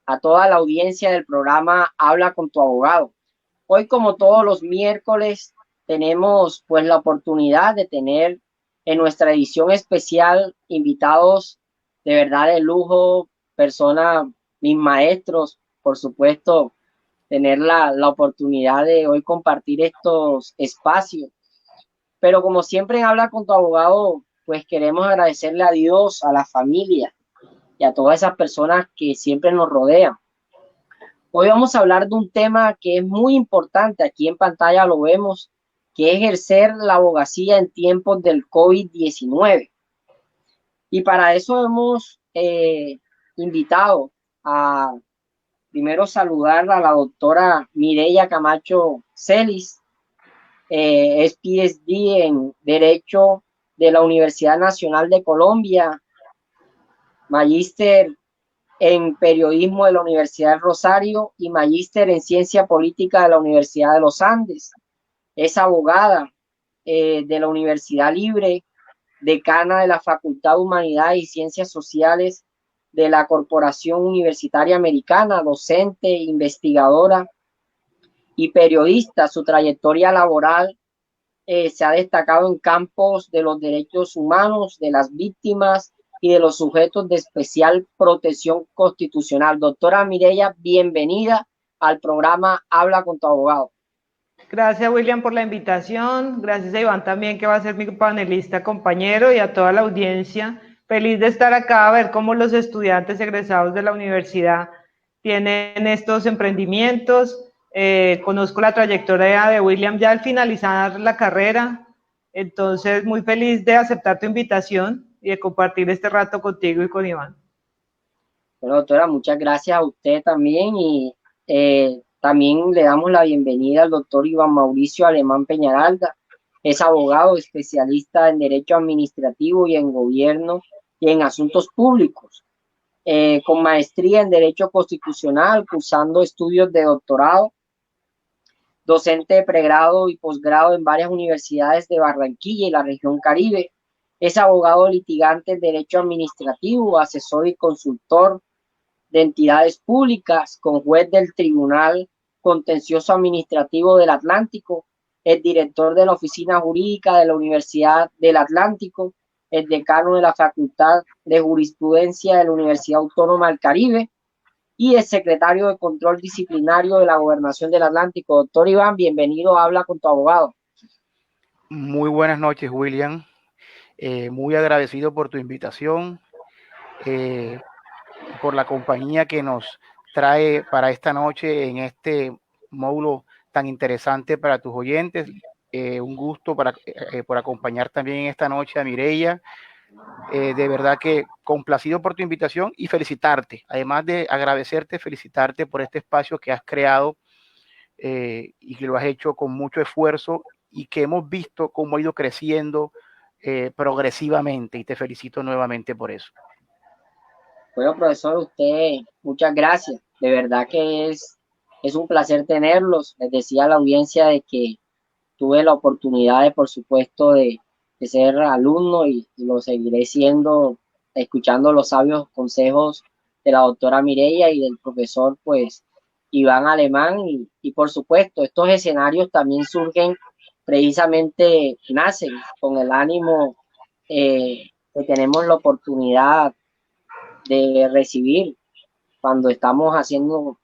a toda la audiencia del programa Habla con tu abogado. Hoy, como todos los miércoles, tenemos pues la oportunidad de tener en nuestra edición especial invitados de verdad de lujo, personas, mis maestros, por supuesto, tener la oportunidad de hoy compartir estos espacios. Pero como siempre en Habla con tu abogado, pues queremos agradecerle a Dios, a la familia y a todas esas personas que siempre nos rodean. Hoy vamos a hablar de un tema que es muy importante, aquí en pantalla lo vemos, que es ejercer la abogacía en tiempos del COVID-19. Y para eso hemos invitado a primero saludar a la doctora Mireya Camacho Celis, es PhD en Derecho de la Universidad Nacional de Colombia, magíster en Periodismo de la Universidad de Rosario y magíster en Ciencia Política de la Universidad de los Andes. Es abogada de la Universidad Libre, decana de la Facultad de Humanidades y Ciencias Sociales de la Corporación Universitaria Americana, docente, investigadora y periodista. Su trayectoria laboral se ha destacado en campos de los derechos humanos, de las víctimas y de los sujetos de especial protección constitucional. Doctora Mireya, bienvenida al programa Habla con tu abogado. Gracias, William, por la invitación. Gracias a Iván también, que va a ser mi panelista compañero, y a toda la audiencia. Feliz de estar acá a ver cómo los estudiantes egresados de la universidad tienen estos emprendimientos. Conozco la trayectoria de William ya al finalizar la carrera, entonces muy feliz de aceptar tu invitación y de compartir este rato contigo y con Iván. Bueno, doctora, muchas gracias a usted también y también le damos la bienvenida al doctor Iván Mauricio Alemán Peñaralda. Es abogado especialista en Derecho Administrativo y en Gobierno y en Asuntos Públicos, con maestría en Derecho Constitucional, cursando estudios de doctorado, docente de pregrado y posgrado en varias universidades de Barranquilla y la región Caribe. Es abogado litigante en Derecho Administrativo, asesor y consultor de entidades públicas, con juez del Tribunal Contencioso Administrativo del Atlántico, el director de la Oficina Jurídica de la Universidad del Atlántico, el decano de la Facultad de Jurisprudencia de la Universidad Autónoma del Caribe y el secretario de Control Disciplinario de la Gobernación del Atlántico. Doctor Iván, bienvenido a Habla con tu abogado. Muy buenas noches, William. Muy agradecido por tu invitación, por la compañía que nos trae para esta noche en este módulo tan interesante para tus oyentes. Un gusto por acompañar también esta noche a Mireya. De verdad que complacido por tu invitación y felicitarte. Además de agradecerte, felicitarte por este espacio que has creado y que lo has hecho con mucho esfuerzo y que hemos visto cómo ha ido creciendo progresivamente, y te felicito nuevamente por eso. Bueno, profesor, usted, muchas gracias. De verdad que es un placer tenerlos. Les decía a la audiencia de que tuve la oportunidad de, por supuesto, de ser alumno y lo seguiré siendo, escuchando los sabios consejos de la doctora Mireya y del profesor, pues, Iván Alemán. Y por supuesto, estos escenarios también surgen precisamente, nacen con el ánimo que tenemos la oportunidad de recibir cuando estamos haciendo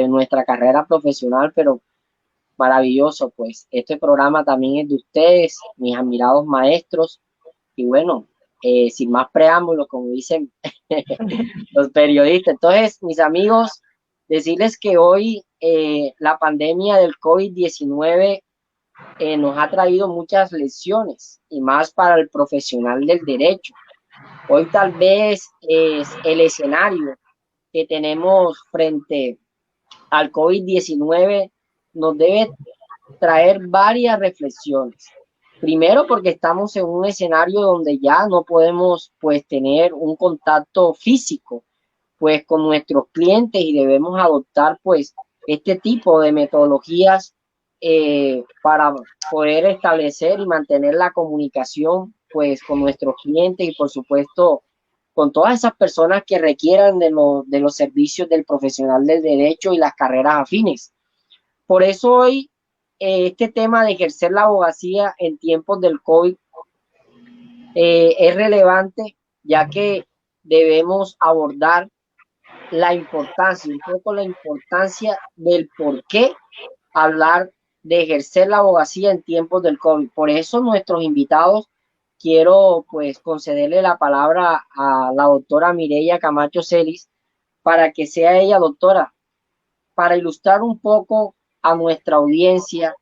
nuestra carrera profesional, pero maravilloso, pues este programa también es de ustedes, mis admirados maestros, y bueno, sin más preámbulos, como dicen los periodistas. Entonces, mis amigos, decirles que hoy la pandemia del COVID-19 nos ha traído muchas lecciones, y más para el profesional del derecho. Hoy tal vez es el escenario que tenemos frente al COVID-19 nos debe traer varias reflexiones. Primero, porque estamos en un escenario donde ya no podemos pues tener un contacto físico pues con nuestros clientes y debemos adoptar pues este tipo de metodologías para poder establecer y mantener la comunicación pues con nuestros clientes y por supuesto con todas esas personas que requieran de los servicios del profesional del derecho y las carreras afines. Por eso hoy este tema de ejercer la abogacía en tiempos del COVID es relevante, ya que debemos abordar la importancia, un poco la importancia del por qué hablar de ejercer la abogacía en tiempos del COVID. Por eso nuestros invitados, quiero pues concederle la palabra a la doctora Mireya Camacho Celis para que sea ella, doctora, para ilustrar un poco a nuestra audiencia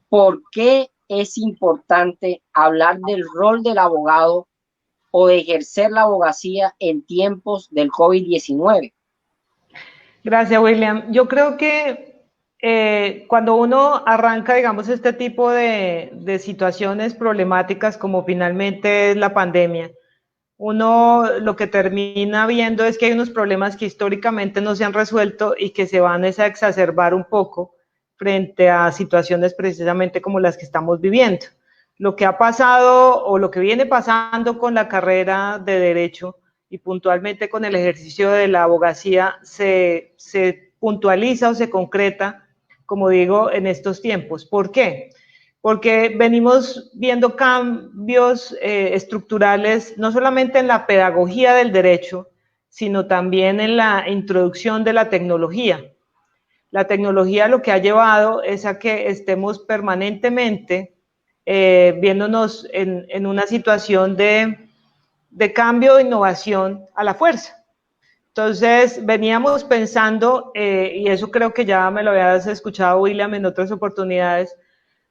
por qué es importante hablar del rol del abogado o de ejercer la abogacía en tiempos del COVID-19. Gracias, William. Yo creo que cuando uno arranca, digamos, este tipo de situaciones problemáticas como finalmente es la pandemia, uno lo que termina viendo es que hay unos problemas que históricamente no se han resuelto y que se van a exacerbar un poco frente a situaciones precisamente como las que estamos viviendo. Lo que ha pasado o lo que viene pasando con la carrera de Derecho y puntualmente con el ejercicio de la abogacía se puntualiza o se concreta, como digo, en estos tiempos. ¿Por qué? Porque venimos viendo cambios estructurales, no solamente en la pedagogía del derecho, sino también en la introducción de la tecnología. La tecnología lo que ha llevado es a que estemos permanentemente viéndonos en una situación de cambio, de innovación a la fuerza. Entonces, veníamos pensando, y eso creo que ya me lo habías escuchado, William, en otras oportunidades,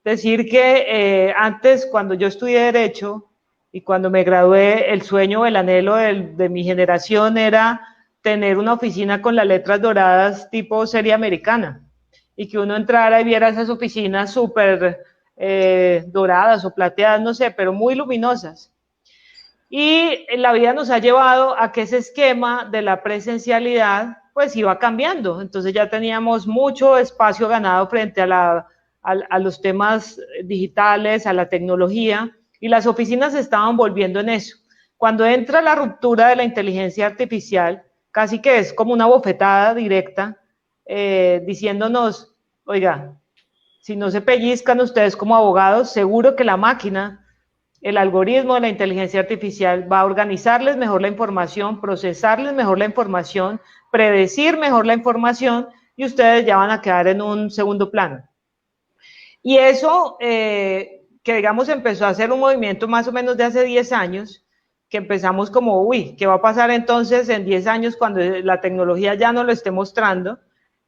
decir que antes, cuando yo estudié Derecho y cuando me gradué, el sueño, el anhelo de mi generación era tener una oficina con las letras doradas tipo serie americana y que uno entrara y viera esas oficinas súper doradas o plateadas, no sé, pero muy luminosas. Y la vida nos ha llevado a que ese esquema de la presencialidad pues iba cambiando. Entonces ya teníamos mucho espacio ganado frente a los temas digitales, a la tecnología, y las oficinas se estaban volviendo en eso. Cuando entra la ruptura de la inteligencia artificial, casi que es como una bofetada directa, diciéndonos, oiga, si no se pellizcan ustedes como abogados, seguro que la máquina, el algoritmo de la inteligencia artificial va a organizarles mejor la información, procesarles mejor la información, predecir mejor la información y ustedes ya van a quedar en un segundo plano. Y eso, que digamos empezó a ser un movimiento más o menos de hace 10 años, que empezamos como, uy, ¿qué va a pasar entonces en 10 años cuando la tecnología ya no lo esté mostrando?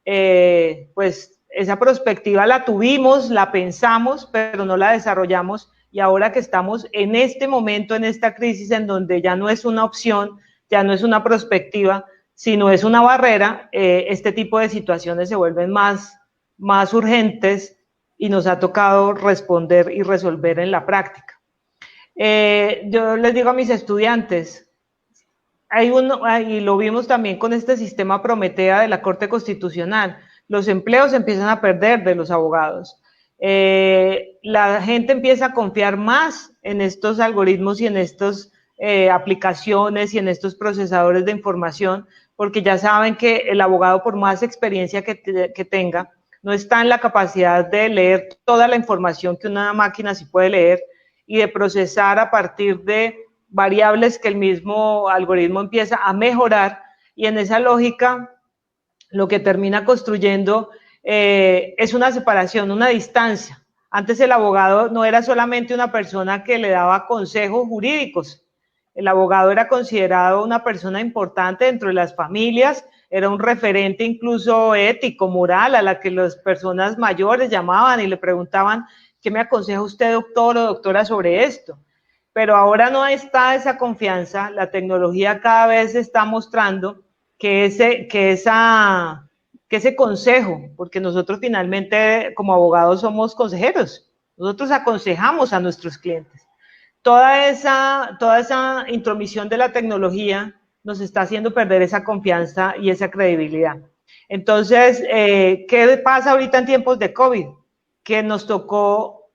Pues esa perspectiva la tuvimos, la pensamos, pero no la desarrollamos, y ahora que estamos en este momento, en esta crisis en donde ya no es una opción, ya no es una perspectiva, sino es una barrera, este tipo de situaciones se vuelven más urgentes y nos ha tocado responder y resolver en la práctica. Yo les digo a mis estudiantes, y lo vimos también con este sistema Prometea de la Corte Constitucional, los empleos se empiezan a perder de los abogados. La gente empieza a confiar más en estos algoritmos y en estas aplicaciones y en estos procesadores de información, porque ya saben que el abogado, por más experiencia que tenga, no está en la capacidad de leer toda la información que una máquina sí puede leer y de procesar a partir de variables que el mismo algoritmo empieza a mejorar, y en esa lógica lo que termina construyendo es una separación, una distancia. Antes el abogado no era solamente una persona que le daba consejos jurídicos, el abogado era considerado una persona importante dentro de las familias, era un referente incluso ético, moral, a la que las personas mayores llamaban y le preguntaban, ¿qué me aconseja usted, doctor o doctora, sobre esto? Pero ahora no está esa confianza, la tecnología cada vez está mostrando que ese consejo, porque nosotros finalmente como abogados somos consejeros, nosotros aconsejamos a nuestros clientes. Toda esa intromisión de la tecnología nos está haciendo perder esa confianza y esa credibilidad. Entonces, ¿qué pasa ahorita en tiempos de COVID? Que nos tocó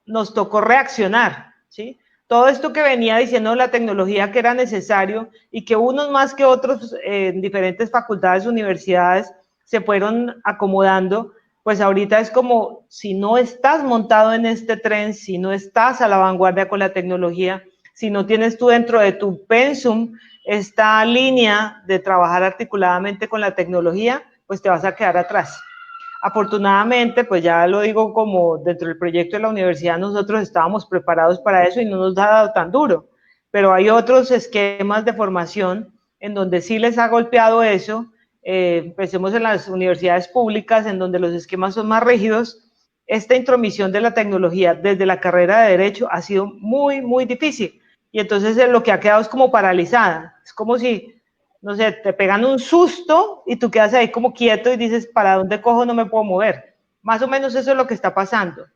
reaccionar, ¿sí? todo esto que venía diciendo la tecnología que era necesario y que unos más que otros en diferentes facultades, universidades, se fueron acomodando, pues ahorita es como si no estás montado en este tren, si no estás a la vanguardia con la tecnología, si no tienes tú dentro de tu pensum esta línea de trabajar articuladamente con la tecnología, pues te vas a quedar atrás. Afortunadamente, pues ya lo digo como dentro del proyecto de la universidad, nosotros estábamos preparados para eso y no nos ha dado tan duro, pero hay otros esquemas de formación en donde sí les ha golpeado eso. Empecemos en las universidades públicas, en donde los esquemas son más rígidos. Esta intromisión de la tecnología desde la carrera de Derecho ha sido muy, muy difícil. Y entonces lo que ha quedado es como paralizada. Es como si, no sé, te pegan un susto y tú quedas ahí como quieto y dices, ¿para dónde cojo? No me puedo mover. Más o menos eso es lo que está pasando.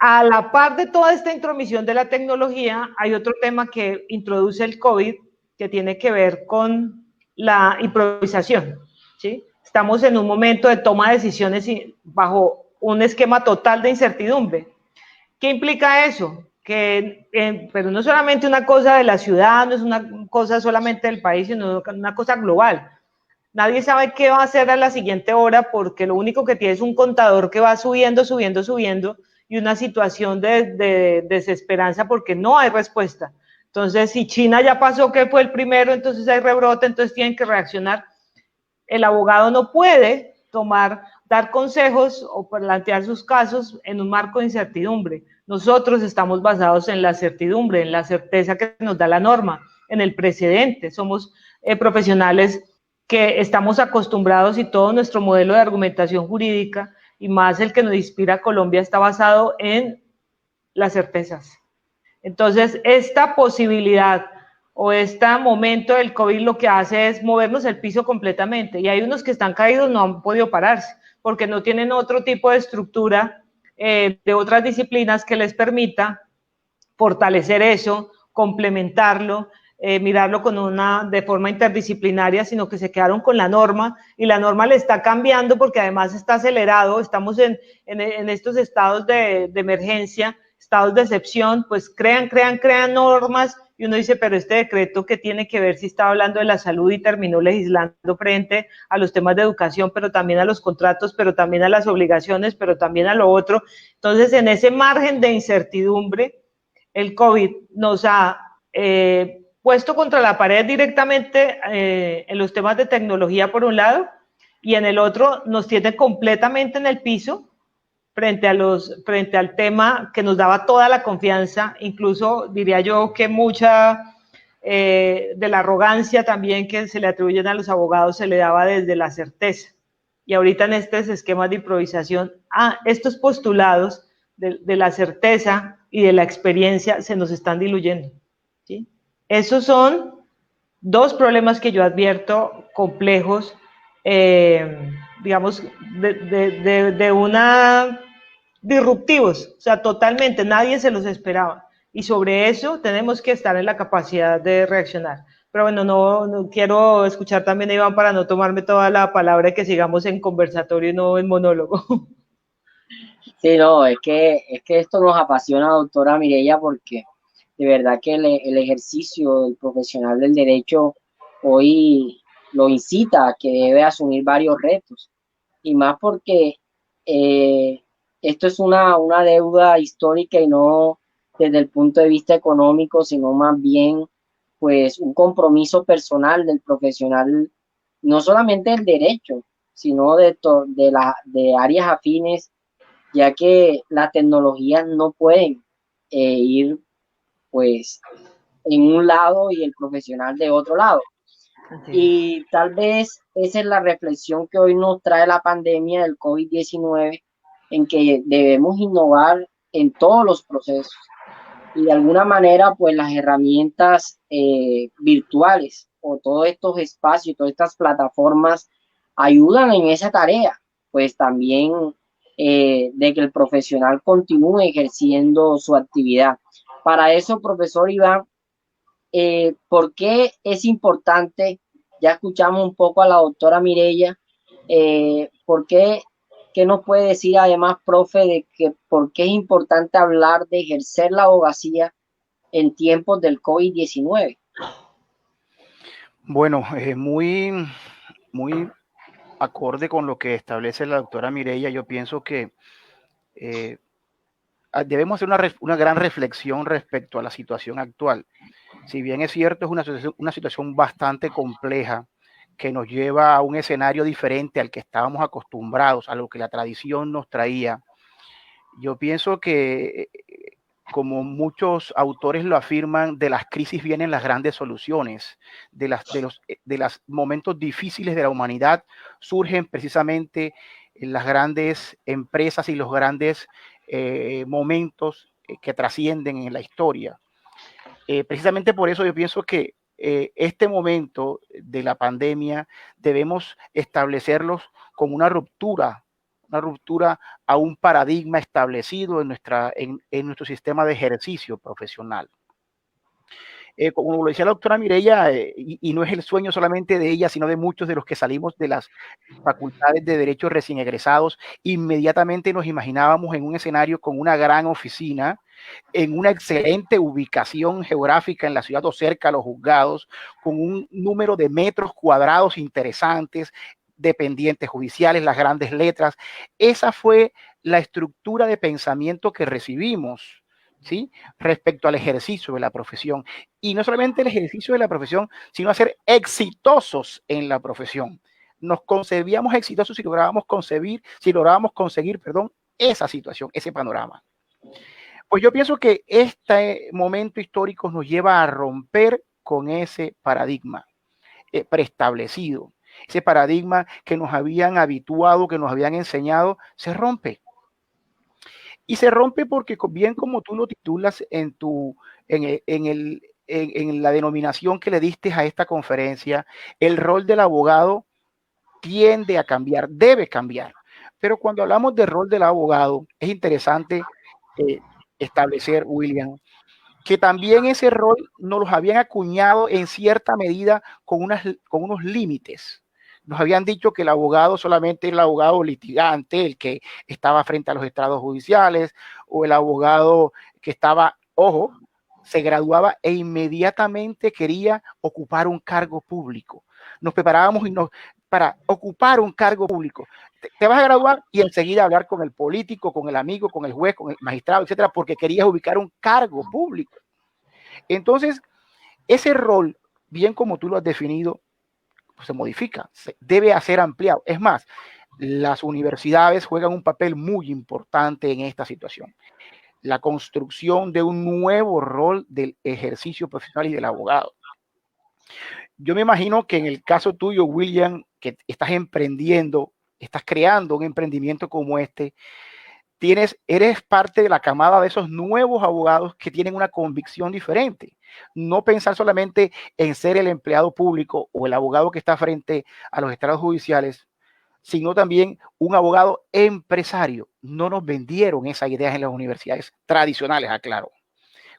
A la par de toda esta intromisión de la tecnología, hay otro tema que introduce el COVID que tiene que ver con la improvisación, ¿sí? Estamos en un momento de toma de decisiones bajo un esquema total de incertidumbre. ¿Qué implica eso? Pero no solamente una cosa de la ciudad, no es una cosa solamente del país, sino una cosa global. Nadie sabe qué va a hacer a la siguiente hora porque lo único que tiene es un contador que va subiendo, subiendo, subiendo y una situación de desesperanza porque no hay respuesta. Entonces, si China ya pasó que fue el primero, entonces hay rebrote, entonces tienen que reaccionar. El abogado no puede dar consejos o plantear sus casos en un marco de incertidumbre. Nosotros estamos basados en la certidumbre, en la certeza que nos da la norma, en el precedente. Somos profesionales que estamos acostumbrados y todo nuestro modelo de argumentación jurídica y más el que nos inspira a Colombia está basado en las certezas. Entonces, esta posibilidad o este momento del COVID lo que hace es movernos el piso completamente y hay unos que están caídos, no han podido pararse porque no tienen otro tipo de estructura de otras disciplinas que les permita fortalecer eso, complementarlo, mirarlo de forma interdisciplinaria, sino que se quedaron con la norma y la norma le está cambiando porque además está acelerado, estamos en estos estados de emergencia, estados de excepción, pues crean normas y uno dice, pero este decreto que tiene que ver si estaba hablando de la salud y terminó legislando frente a los temas de educación, pero también a los contratos, pero también a las obligaciones, pero también a lo otro. Entonces, en ese margen de incertidumbre, el COVID nos ha puesto contra la pared directamente en los temas de tecnología por un lado y en el otro nos tiene completamente en el piso frente al tema que nos daba toda la confianza, incluso diría yo que mucha de la arrogancia también que se le atribuyen a los abogados se le daba desde la certeza. Y ahorita en estos esquemas de improvisación, estos postulados de la certeza y de la experiencia se nos están diluyendo, ¿sí? Esos son dos problemas que yo advierto complejos, digamos, de una disruptivos, o sea, totalmente, nadie se los esperaba. Y sobre eso tenemos que estar en la capacidad de reaccionar. Pero bueno, no quiero escuchar también a Iván para no tomarme toda la palabra y que sigamos en conversatorio y no en monólogo. Sí, no, es que esto nos apasiona, doctora Mireya, porque de verdad que el ejercicio del profesional del derecho hoy lo incita a que debe asumir varios retos, y más porque eh, esto es una deuda histórica y no desde el punto de vista económico, sino más bien pues un compromiso personal del profesional, no solamente del derecho, sino de áreas afines, ya que las tecnologías no pueden ir pues en un lado y el profesional de otro lado. Y tal vez esa es la reflexión que hoy nos trae la pandemia del COVID-19, en que debemos innovar en todos los procesos. Y de alguna manera, pues las herramientas virtuales o todos estos espacios, todas estas plataformas ayudan en esa tarea, pues también de que el profesional continúe ejerciendo su actividad. Para eso, profesor Iván, ¿por qué es importante? Ya escuchamos un poco a la doctora Mireya, ¿por qué nos puede decir además, profe, de que por qué es importante hablar de ejercer la abogacía en tiempos del COVID-19? Bueno, muy acorde con lo que establece la doctora Mireya. Yo pienso que eh, debemos hacer una gran reflexión respecto a la situación actual. Si bien es cierto, es una situación bastante compleja que nos lleva a un escenario diferente al que estábamos acostumbrados, a lo que la tradición nos traía. Yo pienso que, como muchos autores lo afirman, de las crisis vienen las grandes soluciones, de los momentos difíciles de la humanidad surgen precisamente las grandes empresas y los grandes momentos que trascienden en la historia. Precisamente por eso yo pienso que este momento de la pandemia debemos establecerlos como una ruptura a un paradigma establecido en nuestro sistema de ejercicio profesional. Como lo decía la doctora Mireya, y no es el sueño solamente de ella, sino de muchos de los que salimos de las facultades de Derecho recién egresados, inmediatamente nos imaginábamos en un escenario con una gran oficina, en una excelente ubicación geográfica en la ciudad o cerca a los juzgados, con un número de metros cuadrados interesantes, dependientes judiciales, las grandes letras. Esa fue la estructura de pensamiento que recibimos, ¿sí?, respecto al ejercicio de la profesión. Y no solamente el ejercicio de la profesión, sino a ser exitosos en la profesión. Nos concebíamos exitosos si lográbamos conseguir, esa situación, ese panorama. Pues yo pienso que este momento histórico nos lleva a romper con ese paradigma preestablecido. Ese paradigma que nos habían habituado, que nos habían enseñado, se rompe. Y se rompe porque, bien como tú lo titulas en la denominación que le diste a esta conferencia, el rol del abogado tiende a cambiar, debe cambiar. Pero cuando hablamos del rol del abogado, es interesante establecer, William, que también ese rol nos los habían acuñado en cierta medida con unos límites. Nos habían dicho que el abogado solamente era el abogado litigante, el que estaba frente a los estrados judiciales, o el abogado que estaba, ojo, se graduaba e inmediatamente quería ocupar un cargo público. Nos preparábamos para ocupar un cargo público. Te vas a graduar y enseguida hablar con el político, con el amigo, con el juez, con el magistrado, etcétera, porque querías ubicar un cargo público. Entonces, ese rol, bien como tú lo has definido, pues se modifica, debe ser ampliado. Es más, las universidades juegan un papel muy importante en esta situación. La construcción de un nuevo rol del ejercicio profesional y del abogado. Yo me imagino que en el caso tuyo, William, que estás emprendiendo, estás creando un emprendimiento como este, eres parte de la camada de esos nuevos abogados que tienen una convicción diferente. No pensar solamente en ser el empleado público o el abogado que está frente a los estrados judiciales, sino también un abogado empresario. No nos vendieron esas ideas en las universidades tradicionales, aclaro.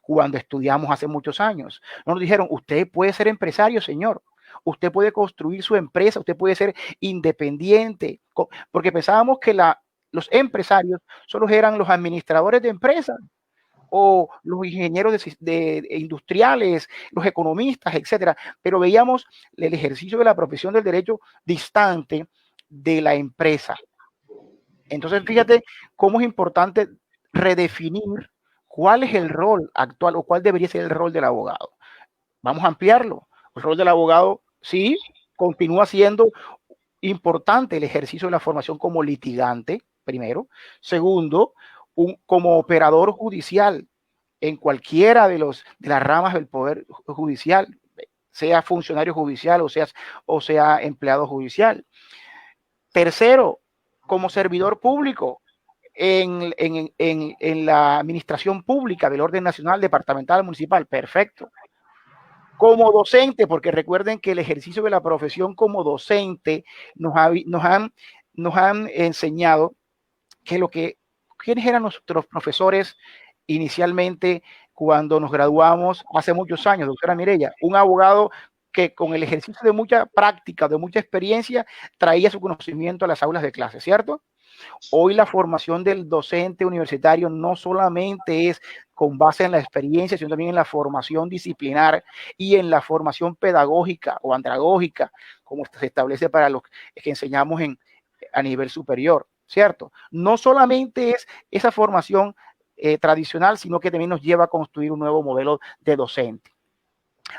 Cuando estudiamos hace muchos años, nos dijeron, usted puede ser empresario, señor. Usted puede construir su empresa, usted puede ser independiente, porque pensábamos que los empresarios solo eran los administradores de empresas o los ingenieros de industriales, los economistas, etcétera. Pero veíamos el ejercicio de la profesión del derecho distante de la empresa. Entonces, fíjate cómo es importante redefinir cuál es el rol actual o cuál debería ser el rol del abogado. Vamos a ampliarlo. El rol del abogado, sí, continúa siendo importante el ejercicio de la formación como litigante, primero. Segundo, como operador judicial en cualquiera de las ramas del poder judicial, sea funcionario judicial o sea empleado judicial. Tercero, como servidor público en la administración pública del orden nacional, departamental, municipal. Perfecto. Como docente, porque recuerden que el ejercicio de la profesión como docente nos han enseñado quiénes eran nuestros profesores inicialmente cuando nos graduamos hace muchos años, doctora Mireya. Un abogado que con el ejercicio de mucha práctica, de mucha experiencia, traía su conocimiento a las aulas de clase, ¿cierto? Hoy la formación del docente universitario no solamente es con base en la experiencia, sino también en la formación disciplinar y en la formación pedagógica o andragógica, como se establece para los que enseñamos a nivel superior, ¿cierto? No solamente es esa formación tradicional, sino que también nos lleva a construir un nuevo modelo de docente.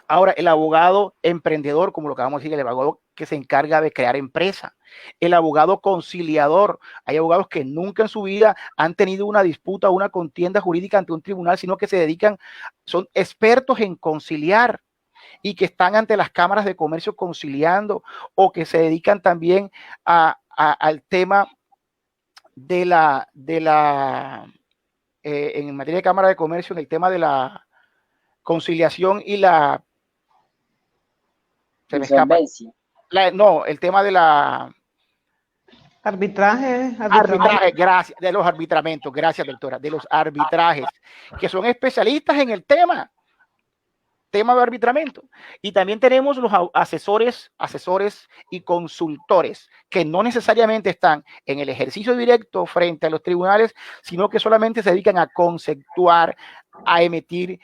Ahora, el abogado emprendedor, como lo que vamos a decir, el abogado que se encarga de crear empresa, el abogado conciliador. Hay abogados que nunca en su vida han tenido una disputa o una contienda jurídica ante un tribunal, sino que se dedican, son expertos en conciliar y que están ante las cámaras de comercio conciliando, o que se dedican también al tema de en materia de cámara de comercio, en el tema de la conciliación y la se me escapa. No, el tema de la arbitraje, gracias, de los arbitramentos, gracias doctora, de los arbitrajes, que son especialistas en el tema de arbitramiento. Y también tenemos los asesores y consultores, que no necesariamente están en el ejercicio directo frente a los tribunales, sino que solamente se dedican a conceptuar, a emitir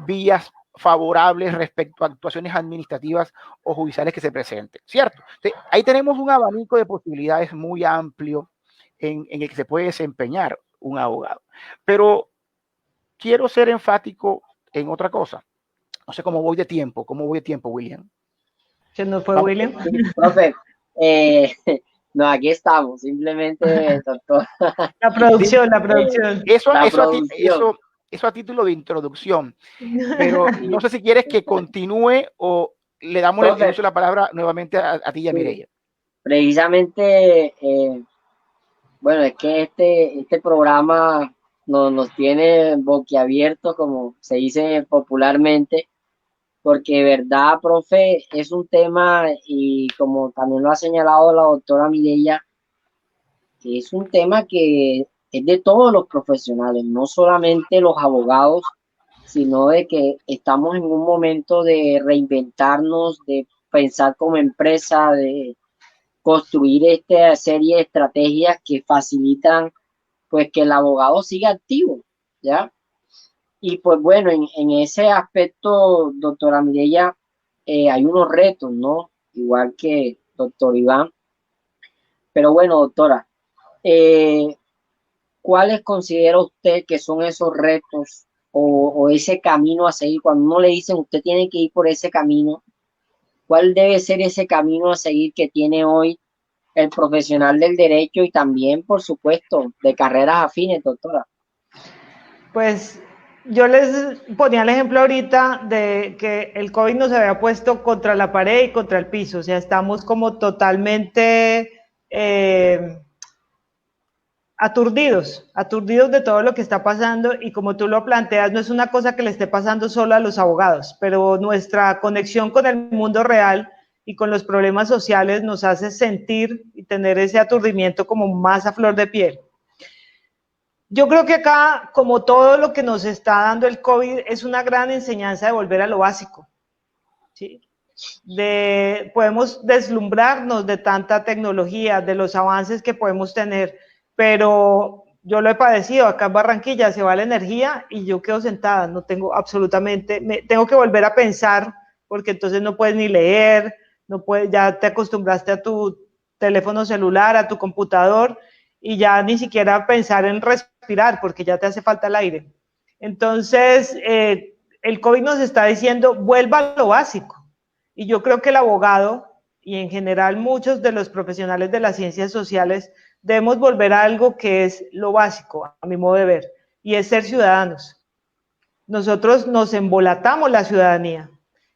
vías favorables respecto a actuaciones administrativas o judiciales que se presenten, ¿cierto? Entonces, ahí tenemos un abanico de posibilidades muy amplio en el que se puede desempeñar un abogado. Pero quiero ser enfático en otra cosa. No sé cómo voy de tiempo, William. ¿Se nos fue William? Profe, no, aquí estamos, simplemente, doctor. La producción. Eso a título de introducción, pero no sé si quieres que continúe o le damos la palabra nuevamente a ti y a Mireia. Precisamente, bueno, es que este programa nos tiene boquiabiertos, como se dice popularmente, porque de verdad, profe, es un tema, y como también lo ha señalado la doctora Mireia, que es un tema que es de todos los profesionales, no solamente los abogados, sino de que estamos en un momento de reinventarnos, de pensar como empresa, de construir esta serie de estrategias que facilitan pues que el abogado siga activo, ¿ya? Y pues bueno, en ese aspecto, doctora Mireia, hay unos retos, ¿no? Igual que doctor Iván. Pero bueno, doctora, ¿cuáles considera usted que son esos retos o ese camino a seguir? Cuando uno le dicen usted tiene que ir por ese camino, ¿cuál debe ser ese camino a seguir que tiene hoy el profesional del derecho y también, por supuesto, de carreras afines, doctora? Pues yo les ponía el ejemplo ahorita de que el COVID nos había puesto contra la pared y contra el piso, o sea, estamos como totalmente aturdidos de todo lo que está pasando, y como tú lo planteas, no es una cosa que le esté pasando solo a los abogados, pero nuestra conexión con el mundo real y con los problemas sociales nos hace sentir y tener ese aturdimiento como más a flor de piel. Yo creo que acá, como todo lo que nos está dando el COVID, es una gran enseñanza de volver a lo básico, ¿sí? Podemos deslumbrarnos de tanta tecnología, de los avances que podemos tener, pero yo lo he padecido. Acá en Barranquilla se va la energía y yo quedo sentada, no tengo absolutamente, tengo que volver a pensar, porque entonces no puedes ni leer, no puedes, ya te acostumbraste a tu teléfono celular, a tu computador, y ya ni siquiera pensar en respirar, porque ya te hace falta el aire. Entonces, el COVID nos está diciendo, vuelva a lo básico. Y yo creo que el abogado, y en general muchos de los profesionales de las ciencias sociales, debemos volver a algo que es lo básico, a mi modo de ver, y es ser ciudadanos. Nosotros nos embolatamos la ciudadanía,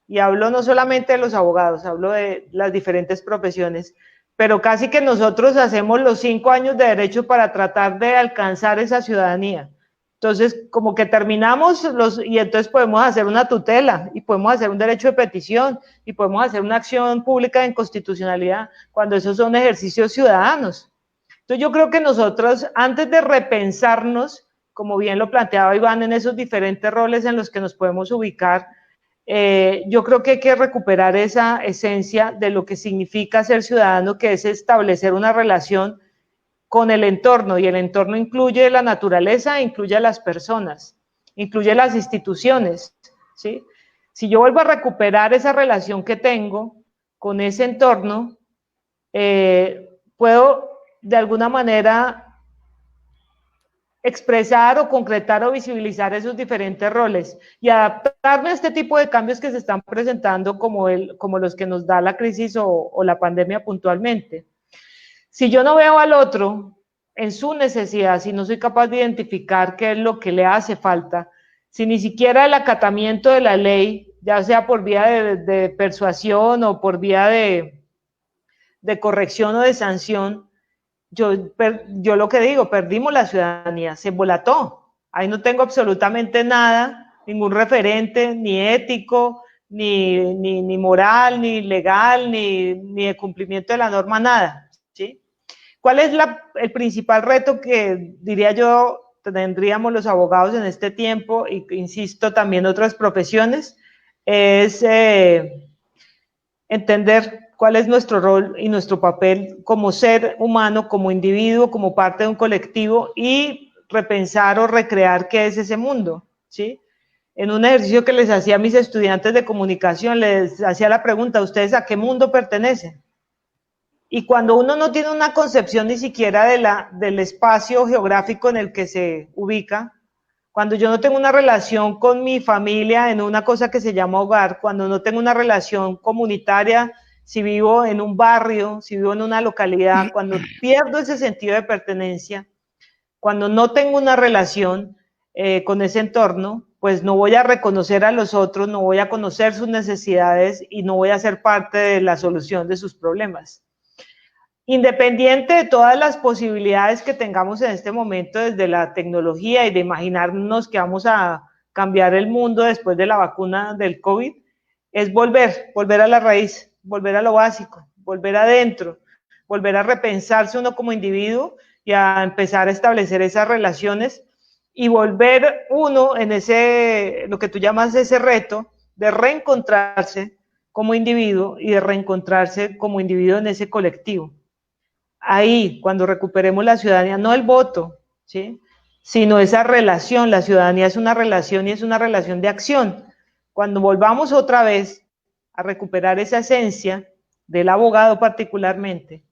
y hablo no solamente de los abogados, hablo de las diferentes profesiones, pero casi que nosotros hacemos los 5 años de derecho para tratar de alcanzar esa ciudadanía. Entonces, como que terminamos y entonces podemos hacer una tutela, y podemos hacer un derecho de petición, y podemos hacer una acción pública de inconstitucionalidad, cuando esos son ejercicios ciudadanos. Entonces, yo creo que nosotros, antes de repensarnos, como bien lo planteaba Iván, en esos diferentes roles en los que nos podemos ubicar, yo creo que hay que recuperar esa esencia de lo que significa ser ciudadano, que es establecer una relación con el entorno, y el entorno incluye la naturaleza, incluye a las personas, incluye las instituciones, ¿sí? Si yo vuelvo a recuperar esa relación que tengo con ese entorno, puedo de alguna manera expresar o concretar o visibilizar esos diferentes roles y adaptarme a este tipo de cambios que se están presentando como los que nos da la crisis o la pandemia puntualmente. Si yo no veo al otro en su necesidad, si no soy capaz de identificar qué es lo que le hace falta, si ni siquiera el acatamiento de la ley, ya sea por vía de persuasión o por vía de corrección o de sanción, yo lo que digo, perdimos la ciudadanía, se embolató. Ahí no tengo absolutamente nada, ningún referente, ni ético, ni moral, ni legal, ni de cumplimiento de la norma, nada, ¿sí? ¿Cuál es el principal reto que, diría yo, tendríamos los abogados en este tiempo, y insisto, también otras profesiones? Es entender cuál es nuestro rol y nuestro papel como ser humano, como individuo, como parte de un colectivo, y repensar o recrear qué es ese mundo, ¿sí? En un ejercicio que les hacía a mis estudiantes de comunicación, les hacía la pregunta: ¿ustedes a qué mundo pertenecen? Y cuando uno no tiene una concepción ni siquiera del espacio geográfico en el que se ubica, cuando yo no tengo una relación con mi familia en una cosa que se llama hogar, cuando no tengo una relación comunitaria, si vivo en un barrio, si vivo en una localidad, cuando pierdo ese sentido de pertenencia, cuando no tengo una relación con ese entorno, pues no voy a reconocer a los otros, no voy a conocer sus necesidades y no voy a ser parte de la solución de sus problemas. Independiente de todas las posibilidades que tengamos en este momento desde la tecnología y de imaginarnos que vamos a cambiar el mundo después de la vacuna del COVID, es volver a la raíz, volver a lo básico, volver adentro, volver a repensarse uno como individuo y a empezar a establecer esas relaciones y volver uno en lo que tú llamas ese reto de reencontrarse como individuo y de reencontrarse como individuo en ese colectivo. Ahí, cuando recuperemos la ciudadanía, no el voto, ¿sí?, sino esa relación. La ciudadanía es una relación y es una relación de acción. Cuando volvamos otra vez a recuperar esa esencia del abogado particularmente,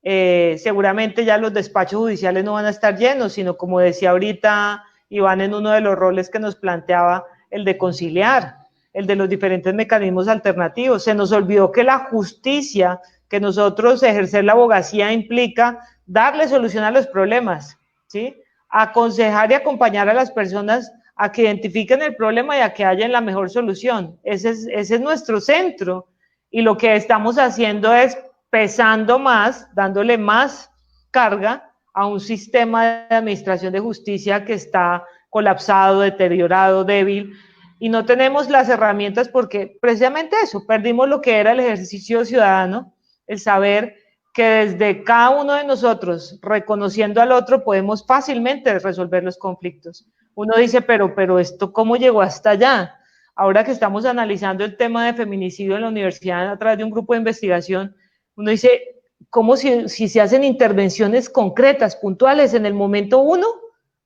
seguramente ya los despachos judiciales no van a estar llenos, sino, como decía ahorita Iván en uno de los roles que nos planteaba, el de conciliar, el de los diferentes mecanismos alternativos. Se nos olvidó que la justicia, que nosotros ejercer la abogacía implica darle solución a los problemas, ¿sí?, aconsejar y acompañar a las personas a que identifiquen el problema y a que hallen la mejor solución. Ese es nuestro centro, y lo que estamos haciendo es pesando más, dándole más carga a un sistema de administración de justicia que está colapsado, deteriorado, débil, y no tenemos las herramientas porque precisamente eso, perdimos lo que era el ejercicio ciudadano, el saber que desde cada uno de nosotros, reconociendo al otro, podemos fácilmente resolver los conflictos. Uno dice, pero esto, ¿cómo llegó hasta allá? Ahora que estamos analizando el tema de feminicidio en la universidad a través de un grupo de investigación, uno dice, ¿cómo si se hacen intervenciones concretas, puntuales, en el momento uno,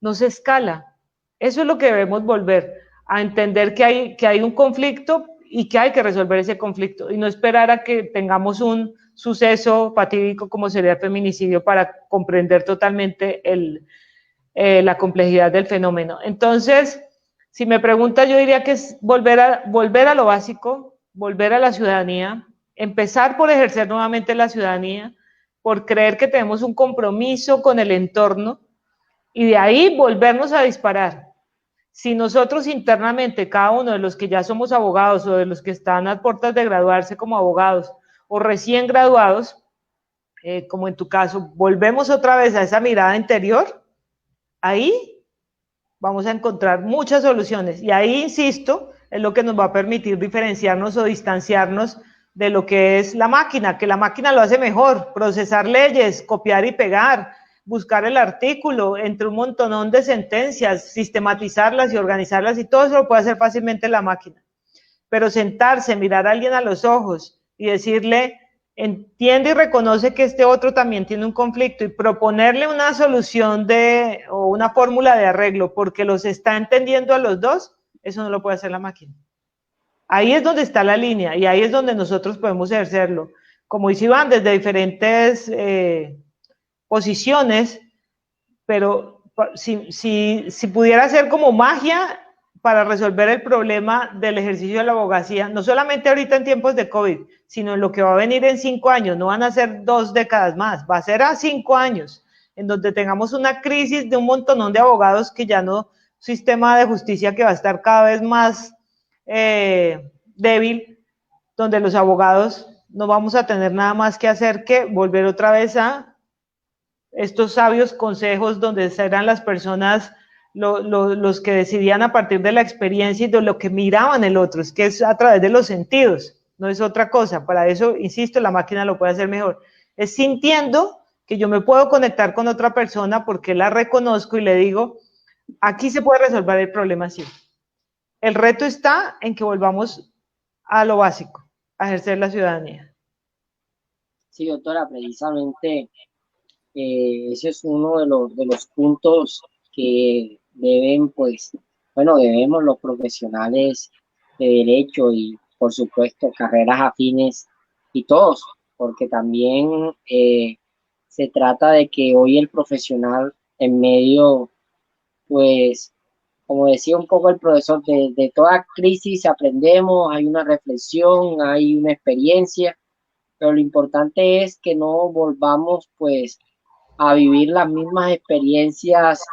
no se escala? Eso es lo que debemos volver, a entender que hay un conflicto y que hay que resolver ese conflicto, y no esperar a que tengamos un suceso fatídico como sería el feminicidio para comprender totalmente la complejidad del fenómeno. Entonces, si me pregunta, yo diría que es volver a lo básico, volver a la ciudadanía, empezar por ejercer nuevamente la ciudadanía, por creer que tenemos un compromiso con el entorno, y de ahí volvernos a disparar. Si nosotros internamente, cada uno de los que ya somos abogados o de los que están a puertas de graduarse como abogados o recién graduados, como en tu caso, volvemos otra vez a esa mirada interior, ahí vamos a encontrar muchas soluciones, y ahí, insisto, es lo que nos va a permitir diferenciarnos o distanciarnos de lo que es la máquina, que la máquina lo hace mejor: procesar leyes, copiar y pegar, buscar el artículo entre un montonón de sentencias, sistematizarlas y organizarlas, y todo eso lo puede hacer fácilmente la máquina. Pero sentarse, mirar a alguien a los ojos y decirle, entiende y reconoce que este otro también tiene un conflicto y proponerle una solución o una fórmula de arreglo porque los está entendiendo a los dos, eso no lo puede hacer la máquina. Ahí es donde está la línea y ahí es donde nosotros podemos ejercerlo. Como dice Iván, desde diferentes posiciones, pero si pudiera ser como magia para resolver el problema del ejercicio de la abogacía, no solamente ahorita en tiempos de COVID, sino en lo que va a venir en 5 años, no van a ser 2 décadas más, va a ser a 5 años, en donde tengamos una crisis de un montonón de abogados que ya no, sistema de justicia que va a estar cada vez más débil, donde los abogados no vamos a tener nada más que hacer que volver otra vez a estos sabios consejos donde serán las personas los que decidían a partir de la experiencia y de lo que miraban el otro, es que es a través de los sentidos, no es otra cosa. Para eso, insisto, la máquina lo puede hacer mejor. Es sintiendo que yo me puedo conectar con otra persona porque la reconozco y le digo, aquí se puede resolver el problema así. El reto está en que volvamos a lo básico, a ejercer la ciudadanía. Sí, doctora, precisamente ese es uno de los puntos que deben, pues, bueno, debemos los profesionales de derecho y, por supuesto, carreras afines y todos, porque también se trata de que hoy el profesional en medio, pues, como decía un poco el profesor, de toda crisis aprendemos, hay una reflexión, hay una experiencia, pero lo importante es que no volvamos, pues, a vivir las mismas experiencias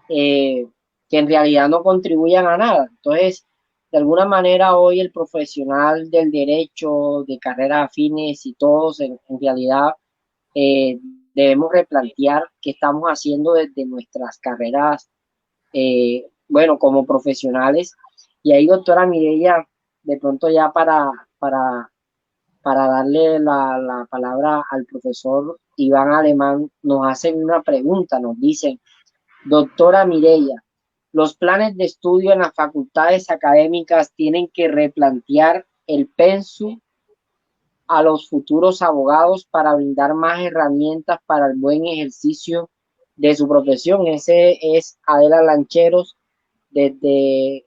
que en realidad no contribuyan a nada. Entonces, de alguna manera hoy el profesional del derecho, de carreras afines y todos en realidad eh, debemos replantear qué estamos haciendo desde nuestras carreras, bueno, como profesionales. Y ahí, doctora Mireya, de pronto ya para darle la palabra al profesor Iván Alemán, nos hacen una pregunta, nos dicen, doctora Mireya, los planes de estudio en las facultades académicas tienen que replantear el pensum a los futuros abogados para brindar más herramientas para el buen ejercicio de su profesión. Ese es Adela Lancheros desde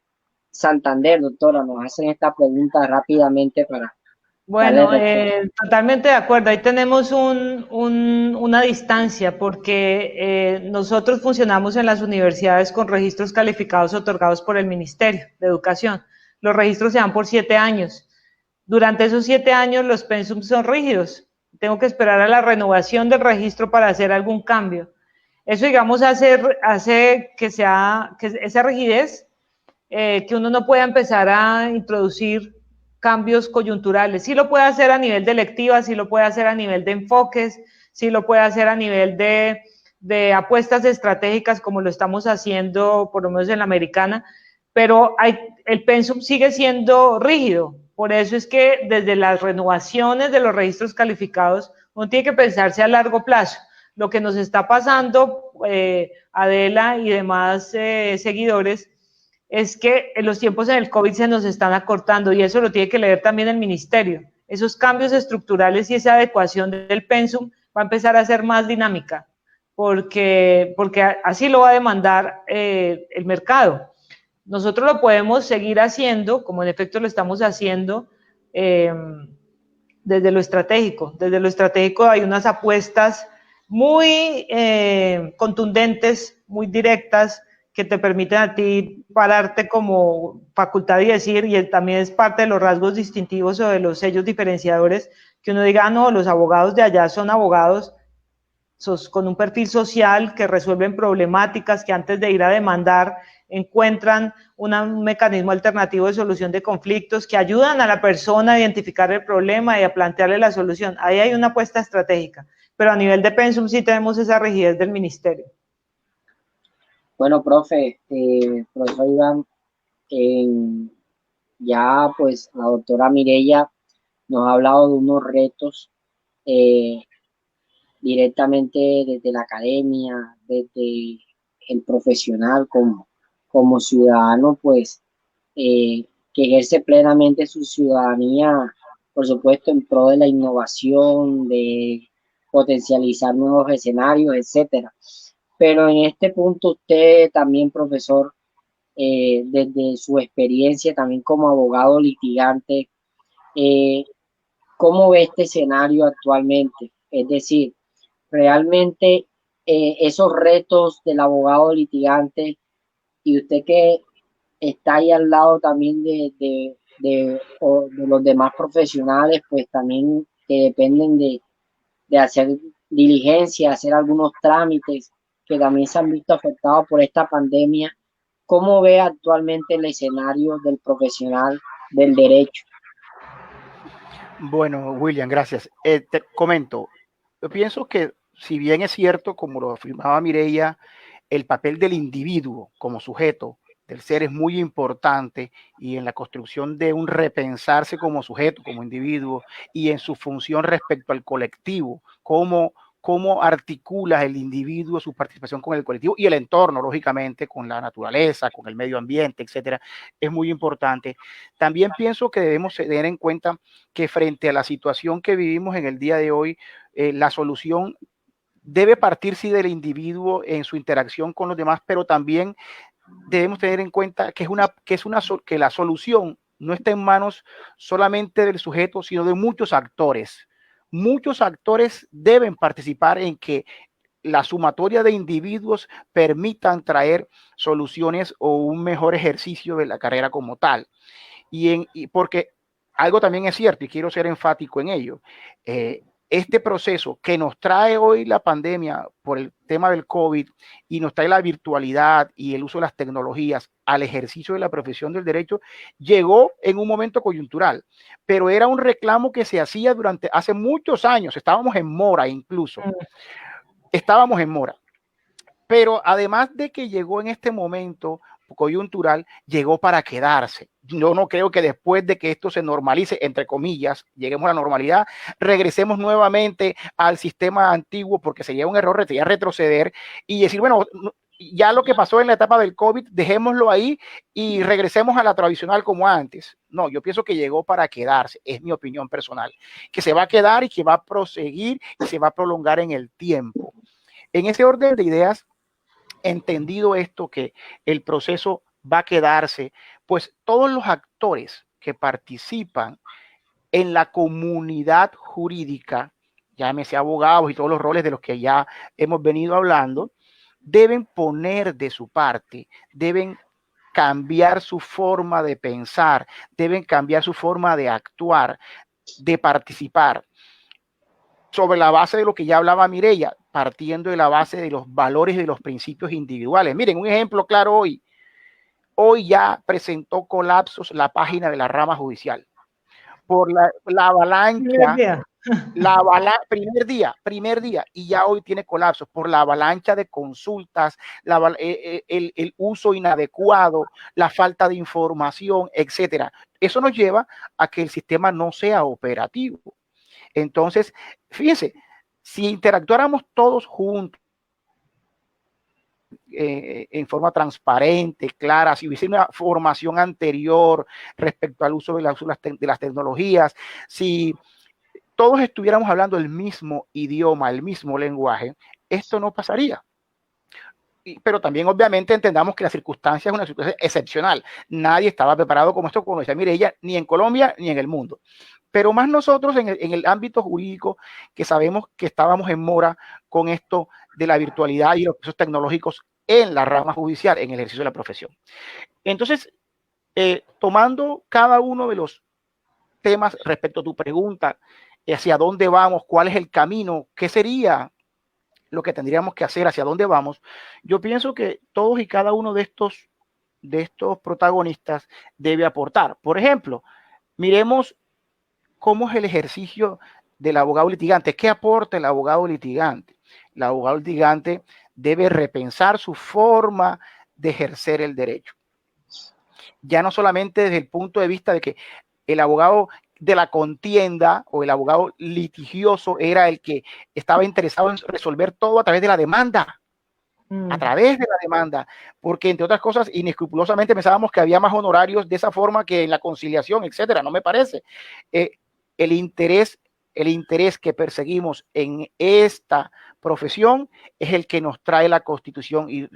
Santander, doctora. Nos hacen esta pregunta rápidamente para darle Bueno, respuesta. totalmente de acuerdo. Ahí tenemos una distancia porque nosotros funcionamos en las universidades con registros calificados otorgados por el Ministerio de Educación. Los registros se dan por 7 años. Durante esos 7 años los pensums son rígidos. Tengo que esperar a la renovación del registro para hacer algún cambio. Eso, digamos, hace que esa rigidez, que uno no pueda empezar a introducir cambios coyunturales. Sí lo puede hacer a nivel de electivas, sí lo puede hacer a nivel de enfoques, sí lo puede hacer a nivel de apuestas estratégicas como lo estamos haciendo por lo menos en la americana, pero el pensum sigue siendo rígido. Por eso es que desde las renovaciones de los registros calificados uno tiene que pensarse a largo plazo. Lo que nos está pasando, Adela y demás seguidores, es que los tiempos en el COVID se nos están acortando y eso lo tiene que leer también el ministerio. Esos cambios estructurales y esa adecuación del pensum va a empezar a ser más dinámica porque así lo va a demandar el mercado. Nosotros lo podemos seguir haciendo, como en efecto lo estamos haciendo, desde lo estratégico. Desde lo estratégico hay unas apuestas muy contundentes, muy directas, que te permiten a ti pararte como facultad y decir, y también es parte de los rasgos distintivos o de los sellos diferenciadores, que uno diga, no, los abogados de allá son abogados con un perfil social que resuelven problemáticas, que antes de ir a demandar encuentran un mecanismo alternativo de solución de conflictos, que ayudan a la persona a identificar el problema y a plantearle la solución. Ahí hay una apuesta estratégica, pero a nivel de pensum sí tenemos esa rigidez del ministerio. Bueno, profe, profesor Iván, ya pues la doctora Mireya nos ha hablado de unos retos directamente desde la academia, desde el profesional como ciudadano, pues que ejerce plenamente su ciudadanía por supuesto, en pro de la innovación, de potencializar nuevos escenarios, etcétera. Pero en este punto usted también, profesor, desde su experiencia también como abogado litigante, eh, ¿cómo ve este escenario actualmente? Es decir, realmente esos retos del abogado litigante y usted que está ahí al lado también de los demás profesionales, pues también que dependen de hacer diligencia, hacer algunos trámites que también se han visto afectados por esta pandemia. ¿Cómo ve actualmente el escenario del profesional del derecho? Bueno, William, gracias. Te comento, yo pienso que si bien es cierto, como lo afirmaba Mireia, el papel del individuo como sujeto del ser es muy importante y en la construcción de un repensarse como sujeto, como individuo y en su función respecto al colectivo, cómo articula el individuo su participación con el colectivo y el entorno, lógicamente, con la naturaleza, con el medio ambiente, etcétera, es muy importante. También pienso que debemos tener en cuenta que frente a la situación que vivimos en el día de hoy, la solución debe partir sí del individuo en su interacción con los demás, pero también debemos tener en cuenta que la solución no está en manos solamente del sujeto, sino de muchos actores. Muchos actores deben participar en que la sumatoria de individuos permitan traer soluciones o un mejor ejercicio de la carrera como tal. Y porque algo también es cierto, y quiero ser enfático en ello, este proceso que nos trae hoy la pandemia por el tema del COVID y nos trae la virtualidad y el uso de las tecnologías al ejercicio de la profesión del derecho, llegó en un momento coyuntural, pero era un reclamo que se hacía durante hace muchos años, estábamos en mora incluso, estábamos en mora. Pero además de que llegó en este momento coyuntural, llegó para quedarse. Yo no creo que después de que esto se normalice, entre comillas, lleguemos a la normalidad, regresemos nuevamente al sistema antiguo, porque sería un error retroceder y decir, bueno, ya lo que pasó en la etapa del COVID, dejémoslo ahí y regresemos a la tradicional como antes. No, yo pienso que llegó para quedarse, es mi opinión personal, que se va a quedar y que va a proseguir y se va a prolongar en el tiempo. En ese orden de ideas, entendido esto, que el proceso va a quedarse, pues todos los actores que participan en la comunidad jurídica, llámese abogados y todos los roles de los que ya hemos venido hablando, deben poner de su parte, deben cambiar su forma de pensar, deben cambiar su forma de actuar, de participar sobre la base de lo que ya hablaba Mireia, partiendo de la base de los valores y de los principios individuales. Miren, un ejemplo claro hoy. Hoy ya presentó colapsos la página de la rama judicial por la avalancha, primer día, y ya hoy tiene colapsos por la avalancha de consultas, el uso inadecuado, la falta de información, etcétera. Eso nos lleva a que el sistema no sea operativo. Entonces, fíjense, si interactuáramos todos juntos en forma transparente, clara, si hubiese una formación anterior respecto al uso de las tecnologías, si todos estuviéramos hablando el mismo idioma, el mismo lenguaje, esto no pasaría. Pero también obviamente entendamos que la circunstancia es una circunstancia excepcional. Nadie estaba preparado como esto, como decía Mireia, ni en Colombia ni en el mundo. Pero más nosotros en el ámbito jurídico, que sabemos que estábamos en mora con esto de la virtualidad y los procesos tecnológicos en la rama judicial, en el ejercicio de la profesión. Entonces, tomando cada uno de los temas respecto a tu pregunta, hacia dónde vamos, cuál es el camino, qué sería lo que tendríamos que hacer, hacia dónde vamos, yo pienso que todos y cada uno de estos protagonistas debe aportar. Por ejemplo, miremos cómo es el ejercicio del abogado litigante. ¿Qué aporta el abogado litigante? El abogado litigante debe repensar su forma de ejercer el derecho. Ya no solamente desde el punto de vista de que el abogado de la contienda o el abogado litigioso era el que estaba interesado en resolver todo a través de la demanda. A través de la demanda, porque entre otras cosas, inescrupulosamente pensábamos que había más honorarios de esa forma que en la conciliación, etcétera. No me parece. el interés que perseguimos en esta profesión es el que nos trae la Constitución y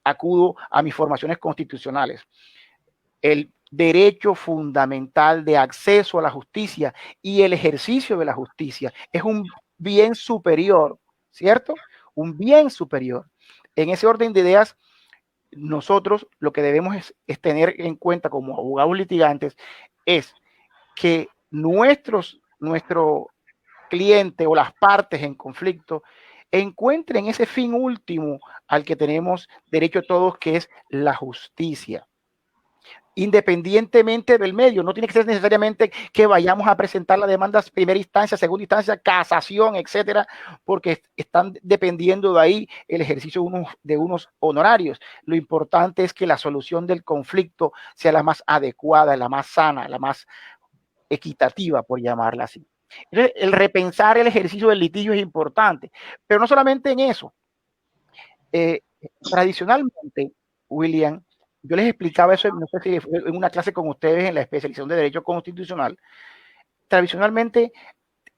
acudo a mis formaciones constitucionales. El derecho fundamental de acceso a la justicia y el ejercicio de la justicia es un bien superior, ¿cierto? Un bien superior. En ese orden de ideas, nosotros lo que debemos es tener en cuenta como abogados litigantes es que nuestro cliente o las partes en conflicto encuentren ese fin último al que tenemos derecho todos, que es la justicia. Independientemente del medio, no tiene que ser necesariamente que vayamos a presentar la demanda primera instancia, segunda instancia, casación, etcétera, porque están dependiendo de ahí el ejercicio de unos honorarios. Lo importante es que la solución del conflicto sea la más adecuada, la más sana, la más equitativa, por llamarla así. Entonces, el repensar el ejercicio del litigio es importante, pero no solamente en eso. Tradicionalmente, William, yo les explicaba eso, no sé si fue en una clase con ustedes en la especialización de Derecho Constitucional. Tradicionalmente,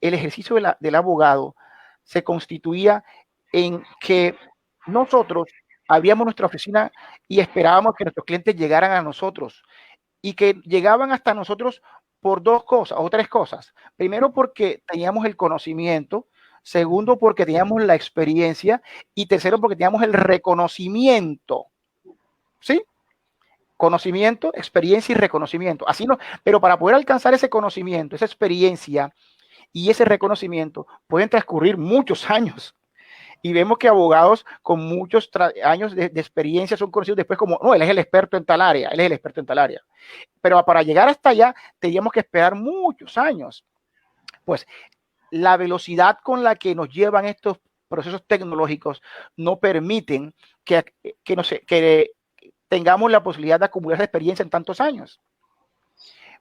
el ejercicio del abogado se constituía en que nosotros abríamos nuestra oficina y esperábamos que nuestros clientes llegaran a nosotros y que llegaban hasta nosotros por dos cosas o tres cosas. Primero, porque teníamos el conocimiento. Segundo, porque teníamos la experiencia. Y tercero, porque teníamos el reconocimiento. ¿Sí? Conocimiento, experiencia y reconocimiento. Así no, pero para poder alcanzar ese conocimiento, esa experiencia y ese reconocimiento, pueden transcurrir muchos años. Y vemos que abogados con muchos años de experiencia son conocidos después como, no, él es el experto en tal área, él es el experto en tal área. Pero para llegar hasta allá, teníamos que esperar muchos años. Pues la velocidad con la que nos llevan estos procesos tecnológicos no permiten que tengamos la posibilidad de acumular esa experiencia en tantos años.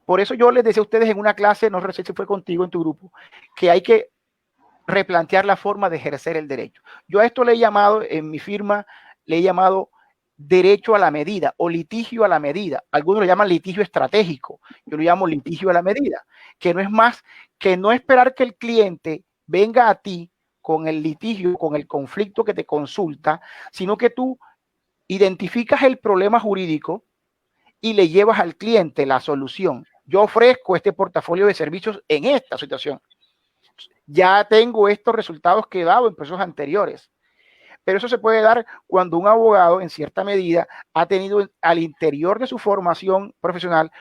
Por eso yo les decía a ustedes en una clase, no sé si fue contigo en tu grupo, que hay que replantear la forma de ejercer el derecho. Yo a esto le he llamado, en mi firma, le he llamado derecho a la medida o litigio a la medida. Algunos lo llaman litigio estratégico, yo lo llamo litigio a la medida, que no es más que no esperar que el cliente venga a ti con el litigio, con el conflicto que te consulta, sino que tú identificas el problema jurídico y le llevas al cliente la solución. Yo ofrezco este portafolio de servicios en esta situación. Ya tengo estos resultados que he dado en procesos anteriores. Pero eso se puede dar cuando un abogado, en cierta medida, ha tenido al interior de su formación profesional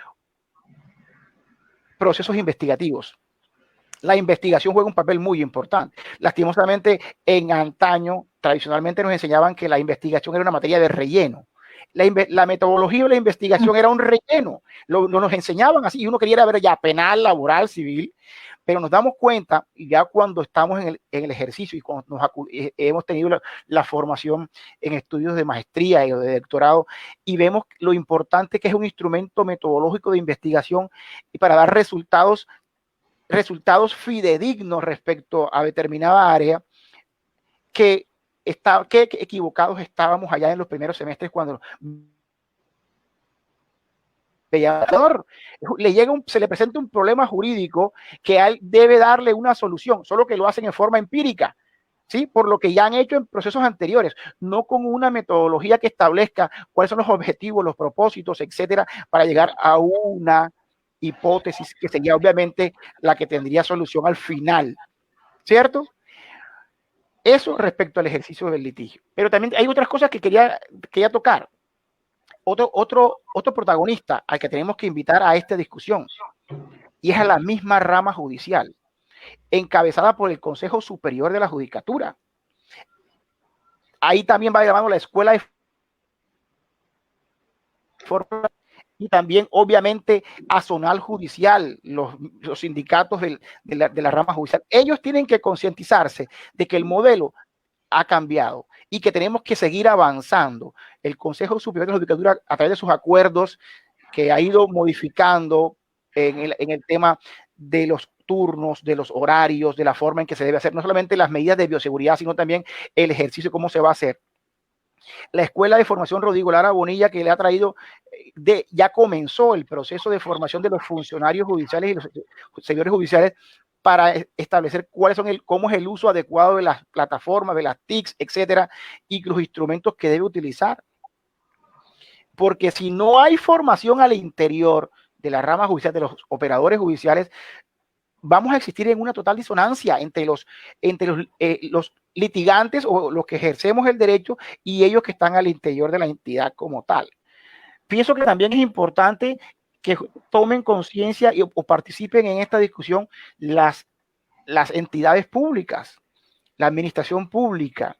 procesos investigativos. La investigación juega un papel muy importante. Lastimosamente, en antaño, tradicionalmente nos enseñaban que la investigación era una materia de relleno. La metodología de la investigación era un relleno. Nos enseñaban así y uno quería ver ya penal, laboral, civil. Pero nos damos cuenta, y ya cuando estamos en el ejercicio y cuando hemos tenido la formación en estudios de maestría y de doctorado, y vemos lo importante que es un instrumento metodológico de investigación y para dar resultados fidedignos respecto a determinada área, que equivocados estábamos allá en los primeros semestres cuando se le presenta un problema jurídico que él debe darle una solución, solo que lo hacen en forma empírica, ¿sí? Por lo que ya han hecho en procesos anteriores, no con una metodología que establezca cuáles son los objetivos, los propósitos, etcétera, para llegar a una hipótesis que sería obviamente la que tendría solución al final, ¿cierto? Eso respecto al ejercicio del litigio. Pero también hay otras cosas que quería tocar. Otro protagonista al que tenemos que invitar a esta discusión, y es a la misma rama judicial, encabezada por el Consejo Superior de la Judicatura. Ahí también va llamando la Escuela de Forma y también, obviamente, Azonal Judicial, los sindicatos de la rama judicial. Ellos tienen que concientizarse de que el modelo ha cambiado y que tenemos que seguir avanzando. El Consejo Superior de la Judicatura, a través de sus acuerdos que ha ido modificando en el tema de los turnos, de los horarios, de la forma en que se debe hacer, no solamente las medidas de bioseguridad, sino también el ejercicio, cómo se va a hacer. La Escuela de Formación Rodrigo Lara Bonilla, que le ha traído, ya comenzó el proceso de formación de los funcionarios judiciales y los señores judiciales para establecer cómo es el uso adecuado de las plataformas, de las TICs, etcétera, y los instrumentos que debe utilizar. Porque si no hay formación al interior de la rama judicial, de los operadores judiciales, vamos a existir en una total disonancia entre los litigantes o los que ejercemos el derecho y ellos que están al interior de la entidad como tal. Pienso que también es importante que tomen conciencia o participen en esta discusión las entidades públicas, la administración pública,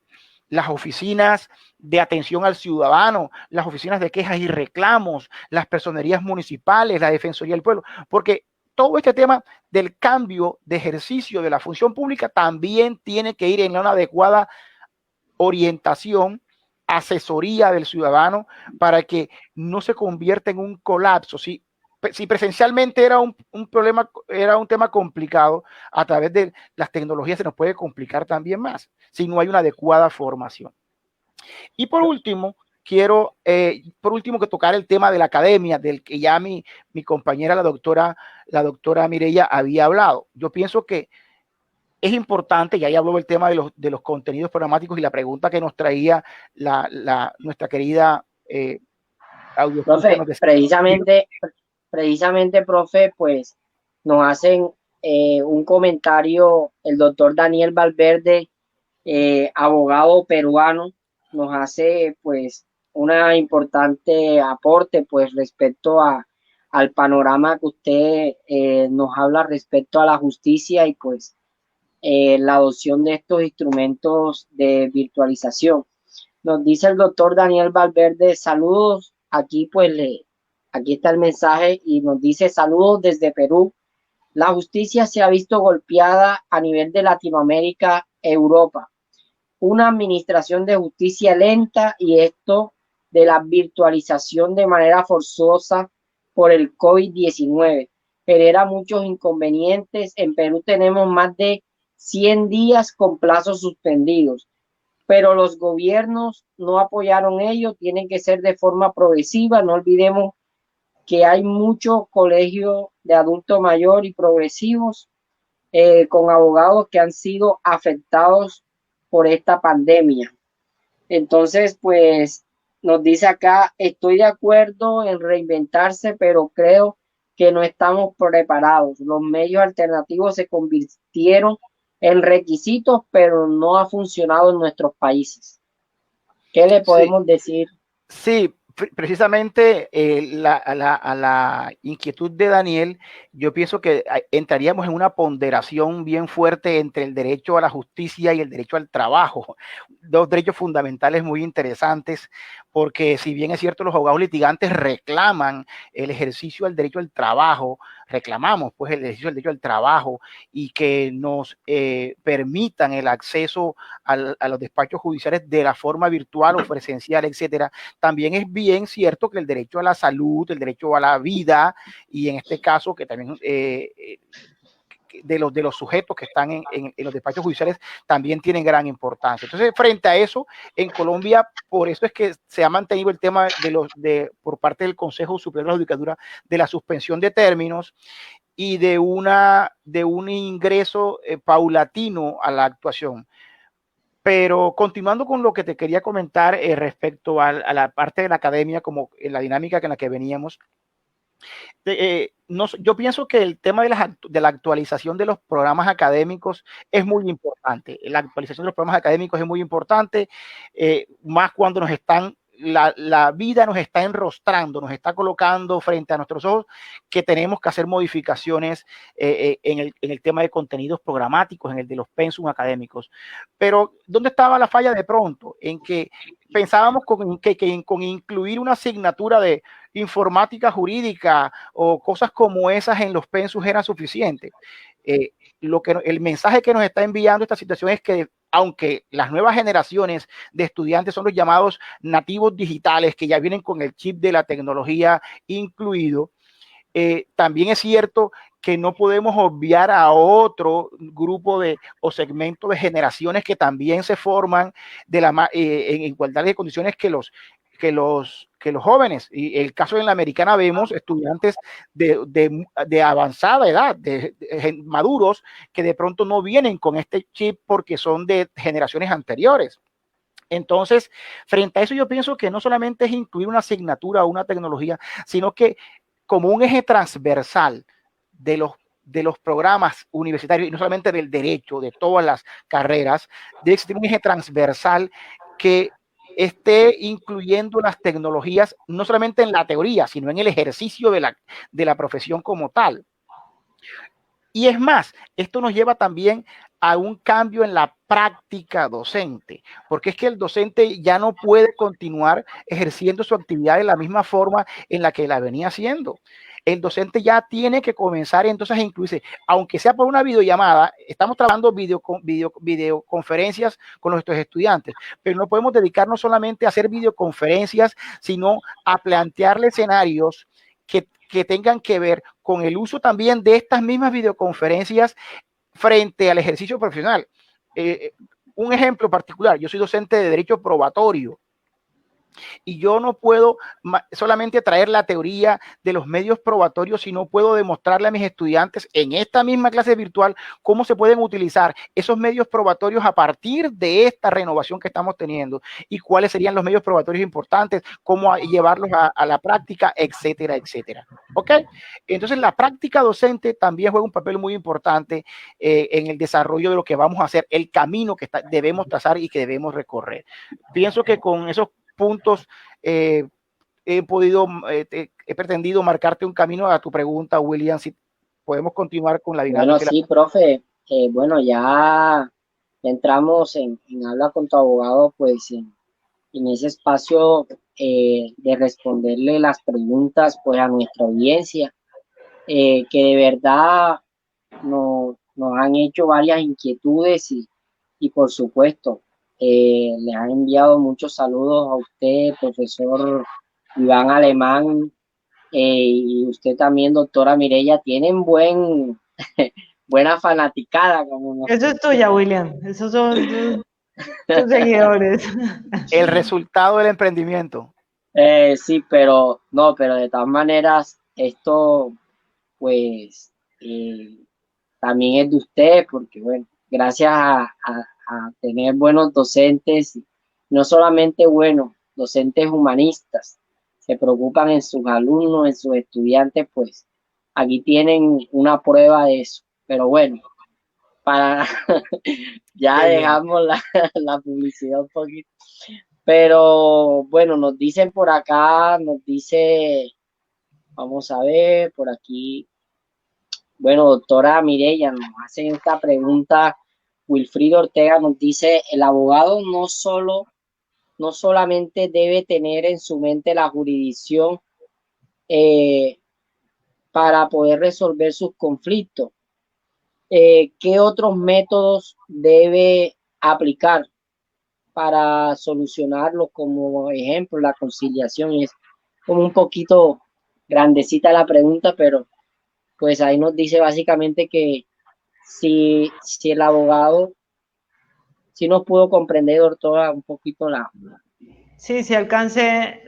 las oficinas de atención al ciudadano, las oficinas de quejas y reclamos, las personerías municipales, la Defensoría del Pueblo, porque todo este tema del cambio de ejercicio de la función pública también tiene que ir en una adecuada orientación, asesoría del ciudadano para que no se convierta en un colapso. Si presencialmente era un problema, era un tema complicado, a través de las tecnologías se nos puede complicar también más si no hay una adecuada formación. Y por último, quiero que tocar el tema de la academia, del que ya mi compañera, la doctora Mireya, había hablado. Yo pienso que es importante, ya habló del tema de los contenidos programáticos y la pregunta que nos traía nuestra querida audio. Profe, precisamente, profe, pues nos hacen un comentario el doctor Daniel Valverde, abogado peruano, nos hace pues una importante aporte pues respecto al panorama que usted nos habla respecto a la justicia y pues la adopción de estos instrumentos de virtualización. Nos dice el doctor Daniel Valverde, saludos, aquí aquí está el mensaje y nos dice saludos desde Perú. La justicia se ha visto golpeada a nivel de Latinoamérica, Europa. Una administración de justicia lenta y esto de la virtualización de manera forzosa por el COVID-19. Genera muchos inconvenientes. En Perú tenemos más de 100 días con plazos suspendidos, pero los gobiernos no apoyaron ello, tienen que ser de forma progresiva. No olvidemos que hay muchos colegios de adulto mayor y progresivos con abogados que han sido afectados por esta pandemia. Entonces, pues nos dice acá, estoy de acuerdo en reinventarse, pero creo que no estamos preparados. Los medios alternativos se convirtieron en requisitos, pero no ha funcionado en nuestros países. ¿Qué le podemos decir? Sí, precisamente a la inquietud de Daniel, yo pienso que entraríamos en una ponderación bien fuerte entre el derecho a la justicia y el derecho al trabajo, dos derechos fundamentales muy interesantes, porque si bien es cierto los abogados litigantes reclaman el ejercicio del derecho al trabajo, reclamamos pues el ejercicio del derecho al trabajo y que nos permitan el acceso a los despachos judiciales de la forma virtual o presencial, etcétera. También es bien cierto que el derecho a la salud, el derecho a la vida y en este caso que también de los sujetos que están en los despachos judiciales también tienen gran importancia. Entonces, frente a eso, en Colombia, por eso es que se ha mantenido el tema por parte del Consejo Superior de la Judicatura de la suspensión de términos y de un ingreso paulatino a la actuación. Pero continuando con lo que te quería comentar respecto a la parte de la academia, como en la dinámica en la que veníamos, yo pienso que el tema de la actualización de los programas académicos es muy importante. La actualización de los programas académicos es muy importante, más cuando la vida nos está enrostrando, nos está colocando frente a nuestros ojos que tenemos que hacer modificaciones en el tema de contenidos programáticos, en el de los pensum académicos. Pero ¿dónde estaba la falla de pronto? En que pensábamos con incluir una asignatura de informática jurídica o cosas como esas en los pensum era suficiente. El mensaje que nos está enviando esta situación es que aunque las nuevas generaciones de estudiantes son los llamados nativos digitales, que ya vienen con el chip de la tecnología incluido, también es cierto que no podemos obviar a otro grupo o segmento de generaciones que también se forman en igualdad de condiciones que los jóvenes. Y el caso en la americana vemos estudiantes de avanzada edad, maduros, que de pronto no vienen con este chip porque son de generaciones anteriores. Entonces, frente a eso, yo pienso que no solamente es incluir una asignatura o una tecnología, sino que como un eje transversal de los programas universitarios, y no solamente del derecho, de todas las carreras, debe existir un eje transversal que esté incluyendo las tecnologías, no solamente en la teoría, sino en el ejercicio de la profesión como tal. Y es más, esto nos lleva también a un cambio en la práctica docente, porque es que el docente ya no puede continuar ejerciendo su actividad de la misma forma en la que la venía haciendo. El docente ya tiene que comenzar entonces a incluirse, aunque sea por una videollamada. Estamos trabajando videoconferencias con nuestros estudiantes, pero no podemos dedicarnos solamente a hacer videoconferencias, sino a plantearle escenarios que tengan que ver con el uso también de estas mismas videoconferencias frente al ejercicio profesional. Un ejemplo particular: yo soy docente de derecho probatorio y yo no puedo solamente traer la teoría de los medios probatorios, sino puedo demostrarle a mis estudiantes en esta misma clase virtual cómo se pueden utilizar esos medios probatorios a partir de esta renovación que estamos teniendo y cuáles serían los medios probatorios importantes, cómo llevarlos a la práctica, etcétera, etcétera. ¿Ok? Entonces la práctica docente también juega un papel muy importante en el desarrollo de lo que vamos a hacer, el camino que debemos trazar y que debemos recorrer. Pienso que con esos puntos he pretendido marcarte un camino a tu pregunta, William. Si podemos continuar con la dinámica. Bueno, sí, profe. Bueno, ya entramos en habla con tu abogado, pues en ese espacio de responderle las preguntas pues a nuestra audiencia, que de verdad nos han hecho varias inquietudes y por supuesto les han enviado muchos saludos a usted, profesor Iván Alemán, y usted también, doctora Mireya. Tienen buena fanaticada. Eso es tuya, William. Esos son tus seguidores. El resultado del emprendimiento. Sí, pero no, pero de todas maneras, esto pues también es de usted, porque bueno, gracias a tener buenos docentes, no solamente buenos, docentes humanistas, se preocupan en sus alumnos, en sus estudiantes, pues aquí tienen una prueba de eso. Pero bueno, para ya dejamos la publicidad un poquito. Pero bueno, nos dicen por acá, vamos a ver, por aquí. Bueno, doctora Mireya, nos hacen esta pregunta. Wilfrido Ortega nos dice: el abogado no solamente debe tener en su mente la jurisdicción para poder resolver sus conflictos. ¿Qué otros métodos debe aplicar para solucionarlos? Como ejemplo, la conciliación. Es como un poquito grandecita la pregunta, pero pues ahí nos dice básicamente que si el abogado, si nos pudo comprender, doctora, un poquito la... Sí, sí alcancé,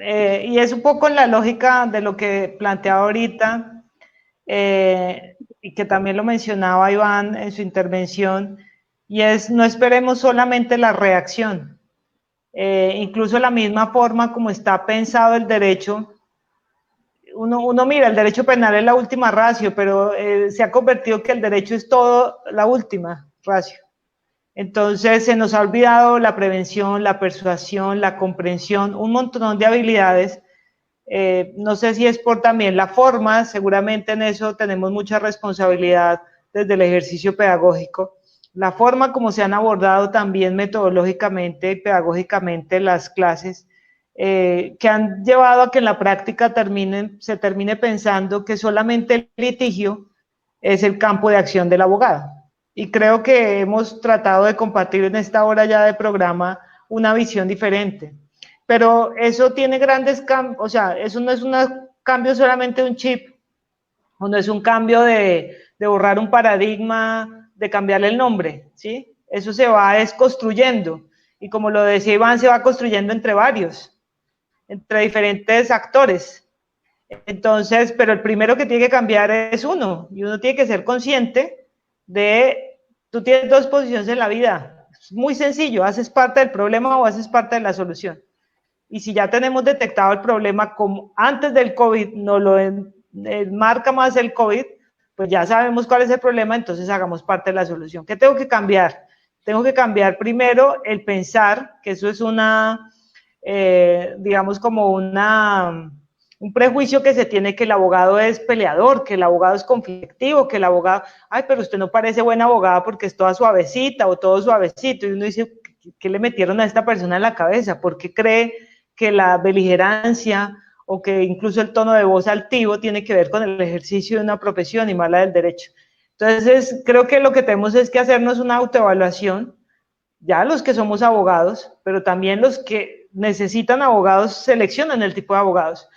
y es un poco en la lógica de lo que planteaba ahorita, y que también lo mencionaba Iván en su intervención, y es: no esperemos solamente la reacción. Incluso la misma forma como está pensado el derecho, uno mira, el derecho penal es la última ratio, pero se ha convertido que el derecho es todo la última ratio. Entonces se nos ha olvidado la prevención, la persuasión, la comprensión, un montón de habilidades. No sé si es por también la forma, seguramente en eso tenemos mucha responsabilidad desde el ejercicio pedagógico. La forma como se han abordado también metodológicamente y pedagógicamente las clases, que han llevado a que en la práctica se termine pensando que solamente el litigio es el campo de acción del abogado. Y creo que hemos tratado de compartir en esta hora ya de programa una visión diferente. Pero eso tiene grandes cambios, o sea, eso no es un cambio solamente de un chip, o no es un cambio de borrar un paradigma, de cambiarle el nombre, ¿sí? Eso se va construyendo, y como lo decía Iván, se va construyendo entre varios, entre diferentes actores. Entonces, pero el primero que tiene que cambiar es uno, y uno tiene que ser consciente de, tú tienes dos posiciones en la vida, es muy sencillo, haces parte del problema o haces parte de la solución. Y si ya tenemos detectado el problema como antes del COVID, no lo marca más el COVID, pues ya sabemos cuál es el problema, entonces hagamos parte de la solución. ¿Qué tengo que cambiar? Tengo que cambiar primero el pensar, que eso es una, digamos como un prejuicio que se tiene, que el abogado es peleador, que el abogado es conflictivo, que el abogado, ay, pero usted no parece buena abogada porque es toda suavecita o todo suavecito. Y uno dice, ¿qué le metieron a esta persona en la cabeza? ¿Por qué cree que la beligerancia o que incluso el tono de voz altivo tiene que ver con el ejercicio de una profesión y más la del derecho? Entonces, creo que lo que tenemos es que hacernos una autoevaluación, ya los que somos abogados, pero también los que necesitan abogados seleccionan el tipo de abogados.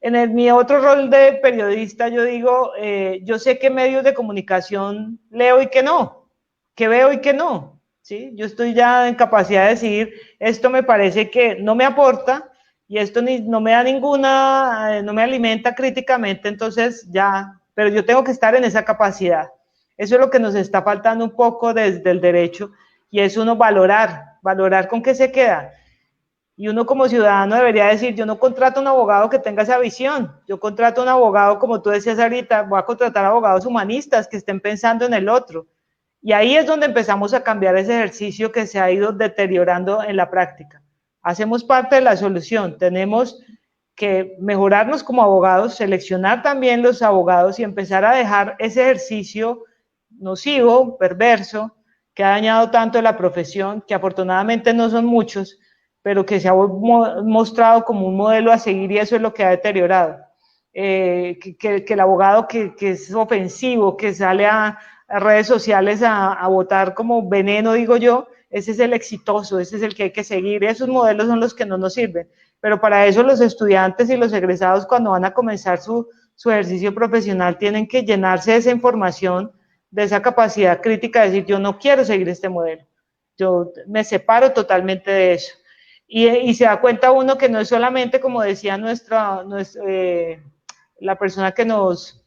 Mi otro rol de periodista, yo digo, yo sé qué medios de comunicación leo y qué no, qué veo y qué no, ¿sí? Yo estoy ya en capacidad de decidir, esto me parece que no me aporta y esto no me da ninguna, no me alimenta críticamente, entonces ya, pero yo tengo que estar en esa capacidad. Eso es lo que nos está faltando un poco desde el derecho, y es uno valorar con qué se queda. Y uno como ciudadano debería decir, yo no contrato a un abogado que tenga esa visión, yo contrato a un abogado, como tú decías ahorita, voy a contratar abogados humanistas que estén pensando en el otro. Y ahí es donde empezamos a cambiar ese ejercicio que se ha ido deteriorando en la práctica. Hacemos parte de la solución, tenemos que mejorarnos como abogados, seleccionar también los abogados y empezar a dejar ese ejercicio nocivo, perverso, que ha dañado tanto la profesión, que afortunadamente no son muchos, pero que se ha mostrado como un modelo a seguir, y eso es lo que ha deteriorado. Que el abogado que es ofensivo, que sale a redes sociales a votar como veneno, digo yo, ese es el exitoso, ese es el que hay que seguir. Esos modelos son los que no nos sirven. Pero para eso los estudiantes y los egresados, cuando van a comenzar su ejercicio profesional, tienen que llenarse de esa información, de esa capacidad crítica, de decir, yo no quiero seguir este modelo, yo me separo totalmente de eso. Y se da cuenta uno que no es solamente, como decía la persona que nos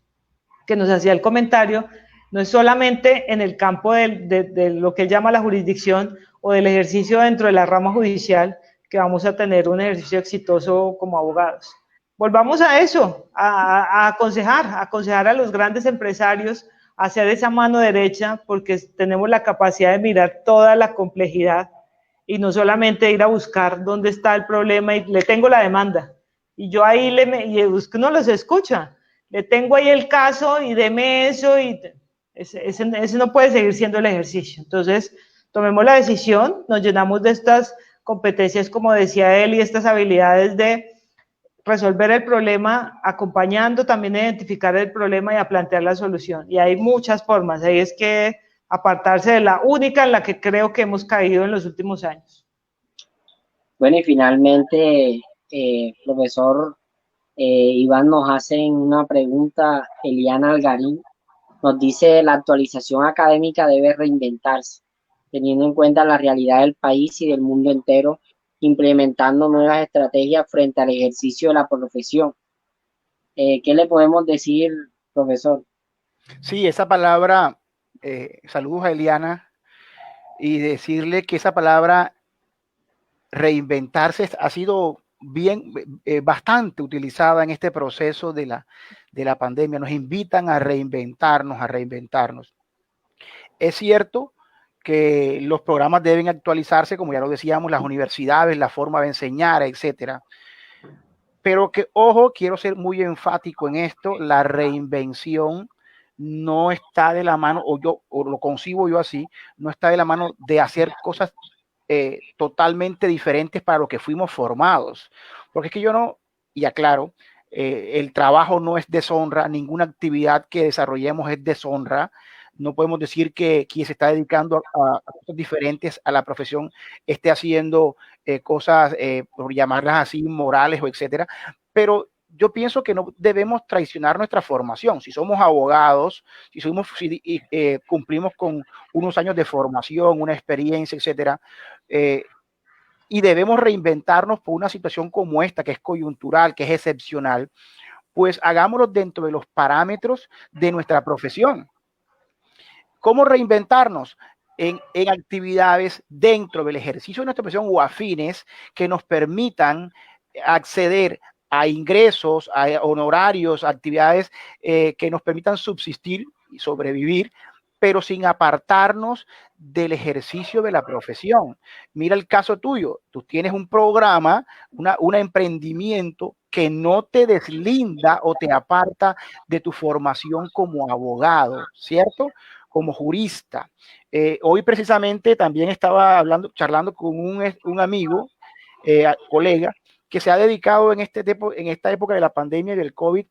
hacía el comentario, no es solamente en el campo de lo que él llama la jurisdicción o del ejercicio dentro de la rama judicial que vamos a tener un ejercicio exitoso como abogados. Volvamos a eso, a aconsejar a los grandes empresarios a hacer esa mano derecha, porque tenemos la capacidad de mirar toda la complejidad y no solamente ir a buscar dónde está el problema y le tengo la demanda. Y yo ahí no los escucha, le tengo ahí el caso y deme eso, y ese no puede seguir siendo el ejercicio. Entonces, tomemos la decisión, nos llenamos de estas competencias, como decía él, y estas habilidades de resolver el problema, acompañando también a identificar el problema y a plantear la solución. Y hay muchas formas, ahí es que apartarse de la única en la que creo que hemos caído en los últimos años. Bueno, y finalmente, profesor Iván, nos hace una pregunta, Eliana Algarín, nos dice, la actualización académica debe reinventarse, teniendo en cuenta la realidad del país y del mundo entero, implementando nuevas estrategias frente al ejercicio de la profesión. ¿Qué le podemos decir, profesor? Sí, esa palabra, saludos a Eliana, y decirle que esa palabra reinventarse ha sido bastante utilizada en este proceso de la pandemia. Nos invitan a reinventarnos. Es cierto que los programas deben actualizarse, como ya lo decíamos, las universidades, la forma de enseñar, etcétera. Pero que, ojo, quiero ser muy enfático en esto, la reinvención no está de la mano, o lo concibo yo así, no está de la mano de hacer cosas totalmente diferentes para lo que fuimos formados. Porque es que yo no, y aclaro, el trabajo no es deshonra, ninguna actividad que desarrollemos es deshonra. No podemos decir que quien se está dedicando a cosas diferentes a la profesión esté haciendo cosas, por llamarlas así, morales o etcétera. Pero yo pienso que no debemos traicionar nuestra formación. Si somos abogados, si cumplimos con unos años de formación, una experiencia, etcétera, y debemos reinventarnos por una situación como esta, que es coyuntural, que es excepcional, pues hagámoslo dentro de los parámetros de nuestra profesión. ¿Cómo reinventarnos? En actividades dentro del ejercicio de nuestra profesión o afines que nos permitan acceder a ingresos, a honorarios, a actividades que nos permitan subsistir y sobrevivir, pero sin apartarnos del ejercicio de la profesión. Mira el caso tuyo, tú tienes un programa, un emprendimiento que no te deslinda o te aparta de tu formación como abogado, ¿cierto? Como jurista. Hoy precisamente también estaba charlando con un amigo, colega, que se ha dedicado en esta época de la pandemia y del COVID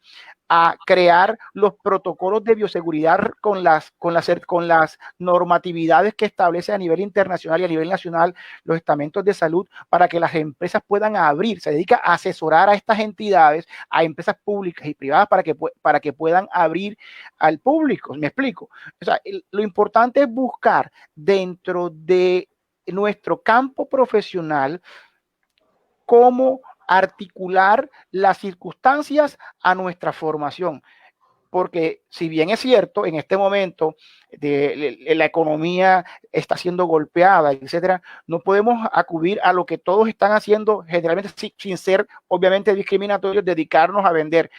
a crear los protocolos de bioseguridad con las normatividades que establece a nivel internacional y a nivel nacional los estamentos de salud para que las empresas puedan abrir. Se dedica a asesorar a estas entidades, a empresas públicas y privadas para que puedan abrir al público. ¿Me explico? O sea, lo importante es buscar dentro de nuestro campo profesional cómo articular las circunstancias a nuestra formación. Porque si bien es cierto, en este momento la economía está siendo golpeada, etcétera, no podemos acudir a lo que todos están haciendo, generalmente sin ser obviamente discriminatorios, dedicarnos a vender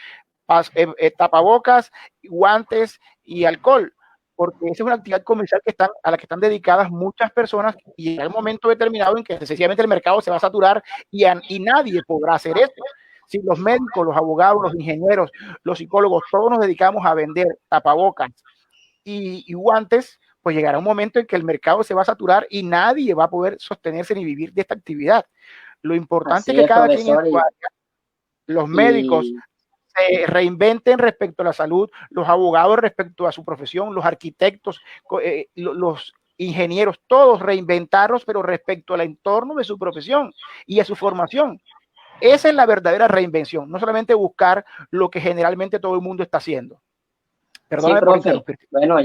tapabocas, guantes y alcohol, porque esa es una actividad comercial a la que están dedicadas muchas personas y en un momento determinado en que sencillamente el mercado se va a saturar y nadie podrá hacer eso. Si los médicos, los abogados, los ingenieros, los psicólogos, todos nos dedicamos a vender tapabocas y guantes, pues llegará un momento en que el mercado se va a saturar y nadie va a poder sostenerse ni vivir de esta actividad. Lo importante es que cada quien en su área, los médicos se reinventen respecto a la salud, los abogados respecto a su profesión, los arquitectos, los ingenieros, todos reinventarlos, pero respecto al entorno de su profesión y a su formación. Esa es la verdadera reinvención, no solamente buscar lo que generalmente todo el mundo está haciendo. Perdóname, sí, profe, por interrumpir. Bueno,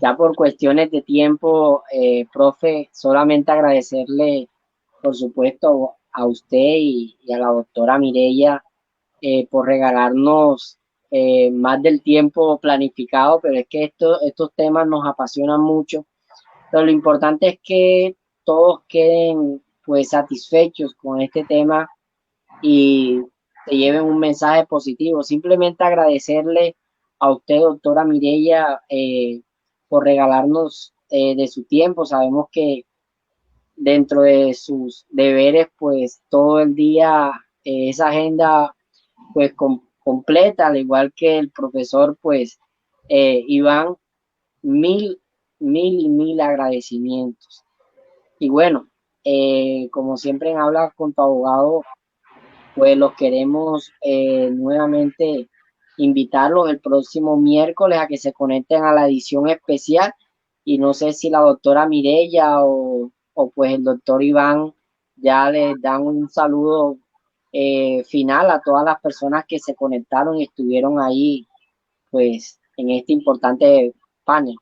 ya por cuestiones de tiempo, profe, solamente agradecerle, por supuesto, a usted y a la doctora Mireya por regalarnos más del tiempo planificado, pero es que estos temas nos apasionan mucho. Pero lo importante es que todos queden pues satisfechos con este tema y se lleven un mensaje positivo. Simplemente agradecerle a usted, doctora Mireya, por regalarnos de su tiempo. Sabemos que dentro de sus deberes, pues todo el día esa agenda pues completa, al igual que el profesor, pues Iván, mil agradecimientos. Y bueno, como siempre en Habla con tu Abogado, pues los queremos nuevamente invitarlos el próximo miércoles a que se conecten a la edición especial y no sé si la doctora Mireya o pues el doctor Iván ya les dan un saludo final a todas las personas que se conectaron y estuvieron ahí pues en este importante panel.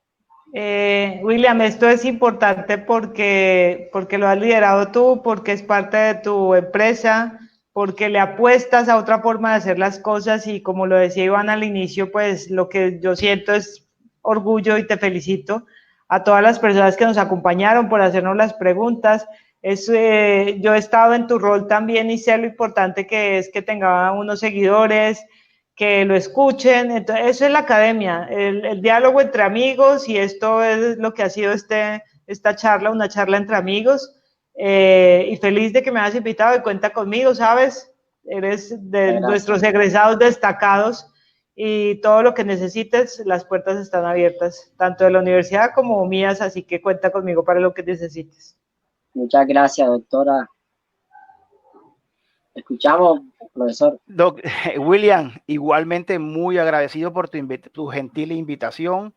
William, esto es importante porque lo has liderado tú, porque es parte de tu empresa, porque le apuestas a otra forma de hacer las cosas y como lo decía Iván al inicio, pues lo que yo siento es orgullo y te felicito a todas las personas que nos acompañaron por hacernos las preguntas. Yo he estado en tu rol también y sé lo importante que es que tenga unos seguidores, que lo escuchen. Entonces, eso es la academia, el diálogo entre amigos, y esto es lo que ha sido esta charla, una charla entre amigos. Y feliz de que me hayas invitado y cuenta conmigo, ¿sabes? Eres de nuestros egresados destacados y todo lo que necesites, las puertas están abiertas, tanto de la universidad como mías, así que cuenta conmigo para lo que necesites. Muchas gracias, doctora. Escuchamos, profesor. William, igualmente muy agradecido por tu gentil invitación.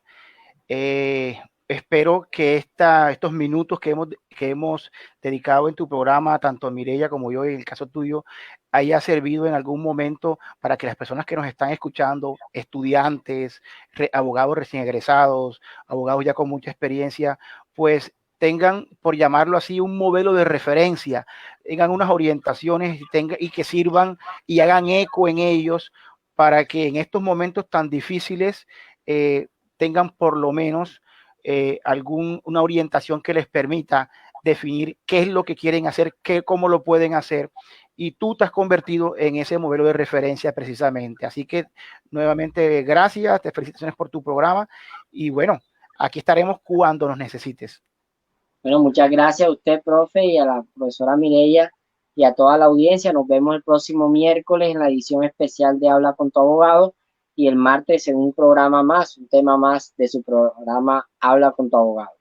espero que estos minutos que hemos dedicado en tu programa, tanto a Mireia como yo, en el caso tuyo, haya servido en algún momento para que las personas que nos están escuchando, estudiantes, abogados recién egresados, abogados ya con mucha experiencia, pues tengan, por llamarlo así, un modelo de referencia, tengan unas orientaciones y que sirvan y hagan eco en ellos para que en estos momentos tan difíciles tengan por lo menos una orientación que les permita definir qué es lo que quieren hacer, cómo lo pueden hacer, y tú te has convertido en ese modelo de referencia precisamente. Así que nuevamente gracias, te felicitaciones por tu programa y bueno, aquí estaremos cuando nos necesites. Bueno, muchas gracias a usted, profe, y a la profesora Mireia y a toda la audiencia. Nos vemos el próximo miércoles en la edición especial de Habla con tu abogado y el martes en un programa más, un tema más de su programa Habla con tu abogado.